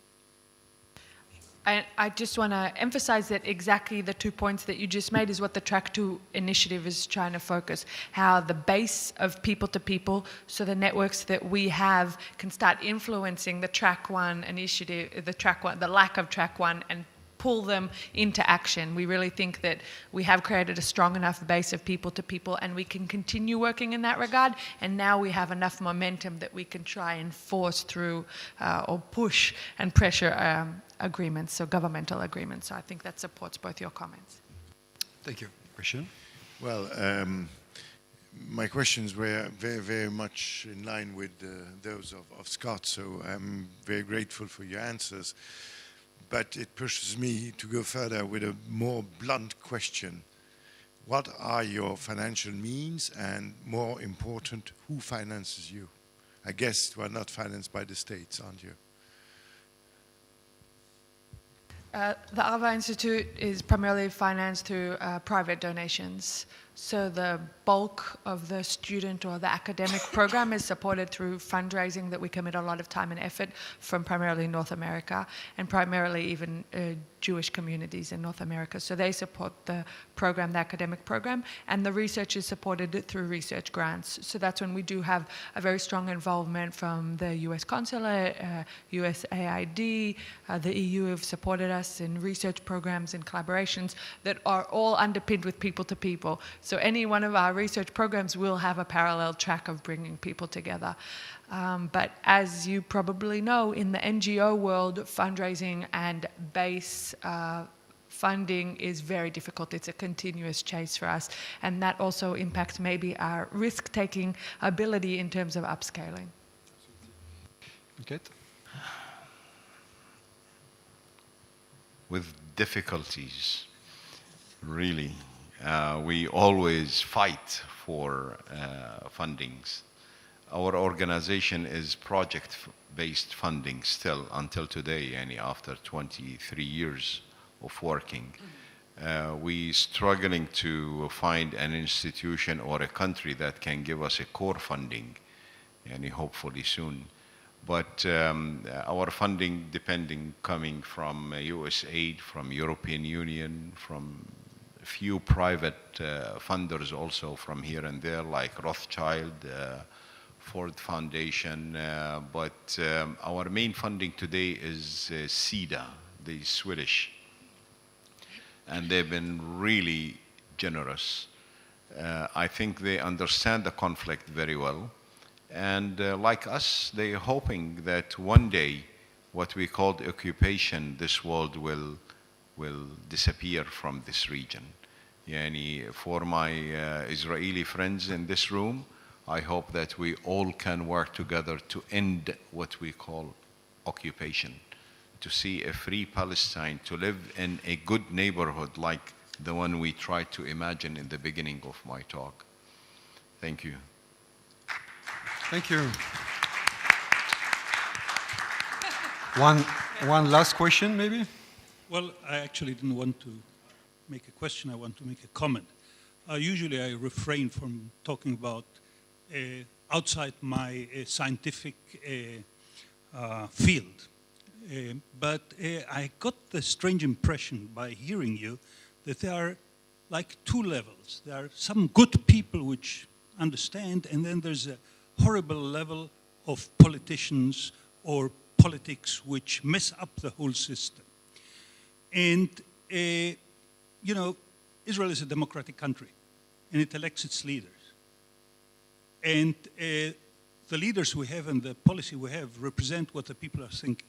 I just want to emphasize that exactly the 2 points that you just made is what the Track 2 initiative is trying to focus. How the base of people to people, so the networks that we have can start influencing the Track 1 initiative, the lack of Track 1, and pull them into action. We really think that we have created a strong enough base of people to people, and we can continue working in that regard. And now we have enough momentum that we can try and force through or push and pressure agreements, so governmental agreements. So I think that supports both your comments. Thank you. Question? Well, my questions were very, very much in line with those of Scott, so I'm very grateful for your answers. But it pushes me to go further with a more blunt question. What are your financial means, and more important, who finances you? I guess you are not financed by the states, aren't you? The Arava Institute is primarily financed through private donations. So the bulk of the student or the academic program is supported through fundraising that we commit a lot of time and effort from primarily North America, and primarily even Jewish communities in North America. So they support the program, the academic program, and the research is supported through research grants. So that's when we do have a very strong involvement from the US Consulate, USAID, the EU have supported us in research programs and collaborations that are all underpinned with people to people. So any one of our research programs will have a parallel track of bringing people together. But as you probably know, in the NGO world, fundraising and base funding is very difficult. It's a continuous chase for us. And that also impacts maybe our risk-taking ability in terms of upscaling. Okay. With difficulties, really. We always fight for fundings. Our organization is project-based funding still until today, and after 23 years of working. We struggling to find an institution or a country that can give us a core funding, and hopefully soon. But our funding coming from USAID, from European Union, from few private funders also from here and there, like Rothschild, Ford Foundation, but our main funding today is SIDA, the Swedish, and they've been really generous. I think they understand the conflict very well, and like us, they're hoping that one day what we call occupation, this world will disappear from this region. Yani, for my Israeli friends in this room, I hope that we all can work together to end what we call occupation, to see a free Palestine, to live in a good neighborhood like the one we tried to imagine in the beginning of my talk. Thank you. Thank you. One last question, maybe? Well, I actually didn't want to make a question. I want to make a comment. Usually I refrain from talking about outside my scientific field. But I got the strange impression by hearing you that there are like two levels. There are some good people which understand, and then there's a horrible level of politicians or politics which mess up the whole system. And, you know, Israel is a democratic country, and it elects its leaders. And the leaders we have and the policy we have represent what the people are thinking.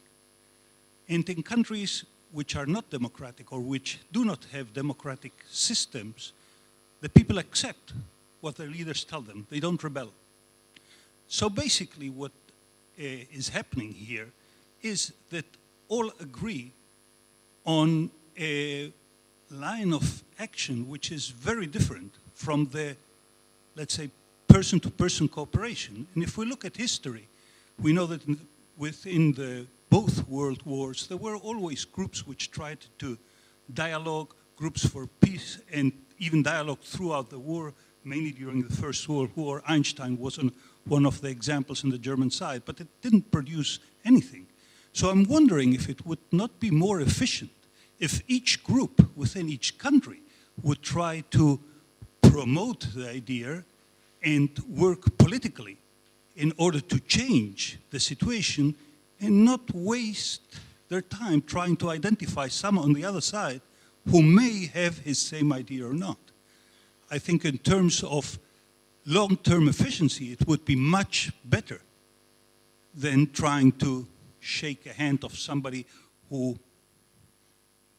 And in countries which are not democratic or which do not have democratic systems, the people accept what their leaders tell them. They don't rebel. So basically what is happening here is that all agree on a line of action which is very different from the, let's say, person-to-person cooperation. And if we look at history, we know that within the both world wars, there were always groups which tried to dialogue, groups for peace, and even dialogue throughout the war, mainly during the First World War. Einstein was one of the examples on the German side, but it didn't produce anything. So I'm wondering if it would not be more efficient if each group within each country would try to promote the idea and work politically in order to change the situation and not waste their time trying to identify someone on the other side who may have his same idea or not. I think in terms of long-term efficiency, it would be much better than trying to shake a hand of somebody who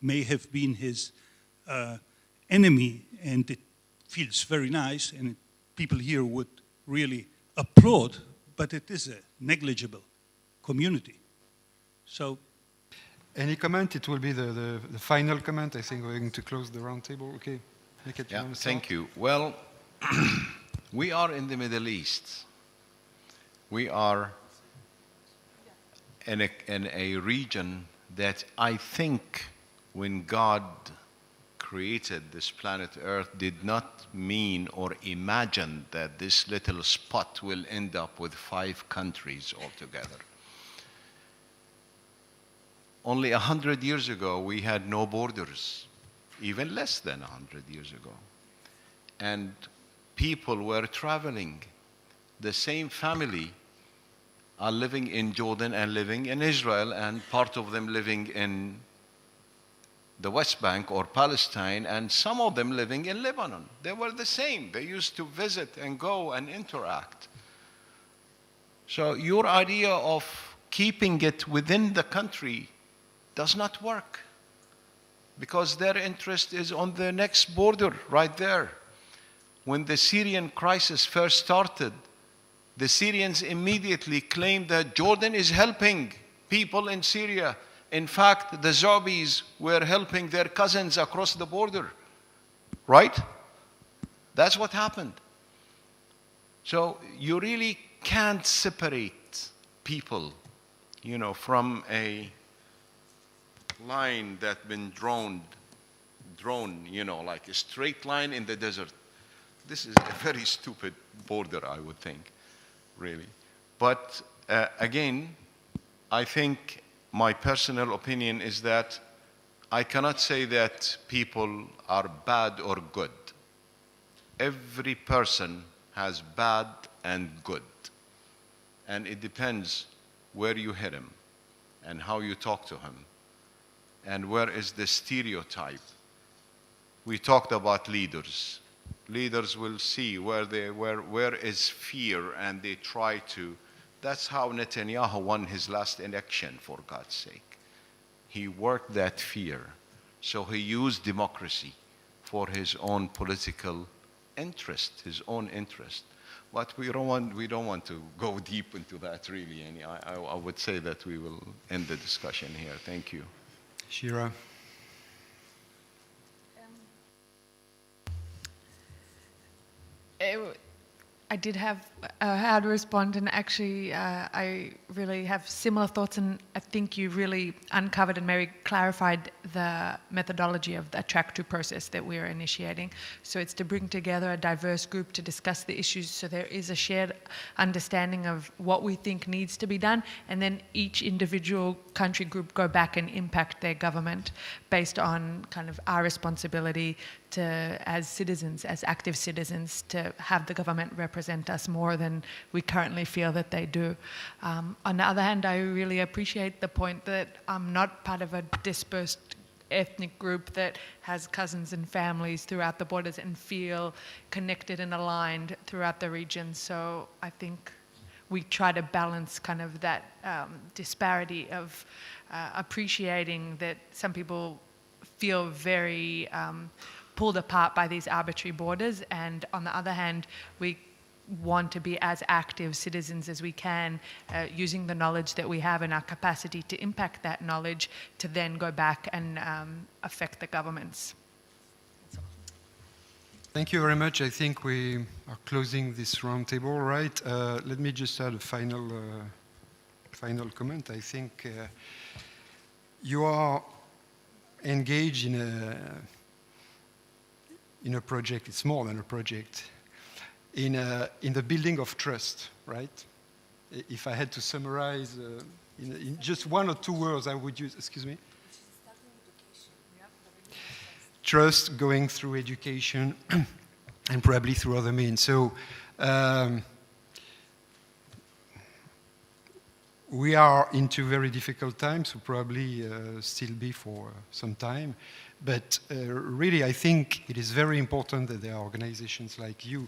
may have been his enemy, and it feels very nice, and people here would really applaud, but it is a negligible community. So, any comment? It will be the final comment. I think we're going to close the round table. Okay. Yeah, thank you. Well, we are in the Middle East. We are in a region that I think when God created this planet Earth did not mean or imagine that this little spot will end up with 5 countries altogether. Only 100 years ago, we had no borders, even less than 100 years ago. And people were traveling. The same family are living in Jordan and living in Israel, and part of them living in the West Bank or Palestine, and some of them living in Lebanon. They were the same. They used to visit and go and interact. So your idea of keeping it within the country does not work, because their interest is on the next border right there. When the Syrian crisis first started, the Syrians immediately claimed that Jordan is helping people in Syria. In fact, the Zobis were helping their cousins across the border, right? That's what happened. So you really can't separate people, you know, from a line that's been drawn, you know, like a straight line in the desert. This is a very stupid border, I would think, really. But again, I think my personal opinion is that I cannot say that people are bad or good. Every person has bad and good. And it depends where you hit him and how you talk to him and where is the stereotype. We talked about leaders. Leaders will see where is fear, and they try to. That's how Netanyahu won his last election, for God's sake. He worked that fear. So he used democracy for his own political interest, his own interest. But we don't want to go deep into that, really. And I would say that we will end the discussion here. Thank you. Shira. I did have how to respond, and actually I really have similar thoughts, and I think you really uncovered and maybe clarified the methodology of the Attract-To process that we're initiating. So it's to bring together a diverse group to discuss the issues, so there is a shared understanding of what we think needs to be done, and then each individual country group go back and impact their government based on kind of our responsibility to, as citizens, as active citizens, to have the government represent us more than we currently feel that they do. On the other hand, I really appreciate the point that I'm not part of a dispersed ethnic group that has cousins and families throughout the borders and feel connected and aligned throughout the region. So I think we try to balance kind of that disparity of appreciating that some people feel very pulled apart by these arbitrary borders, and on the other hand, we want to be as active citizens as we can, using the knowledge that we have and our capacity to impact that knowledge to then go back and affect the governments. Thank you very much. I think we are closing this roundtable, right? Let me just add a final comment. I think you are engaged in a project. It's more than a project. In the building of trust, right? If I had to summarize in just one or two words, I would use, excuse me? Trust going through education and probably through other means. So we are into very difficult times, will probably still be for some time. But really, I think it is very important that there are organizations like you,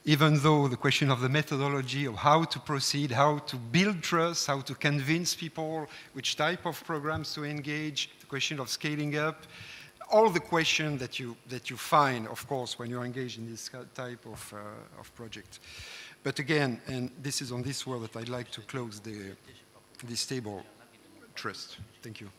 even though the question of the methodology of how to proceed, how to build trust, how to convince people, which type of programs to engage, the question of scaling up, all the questions that you find, of course, when you're engaged in this type of project. But again, and this is on this word that I'd like to close this table, trust. Thank you.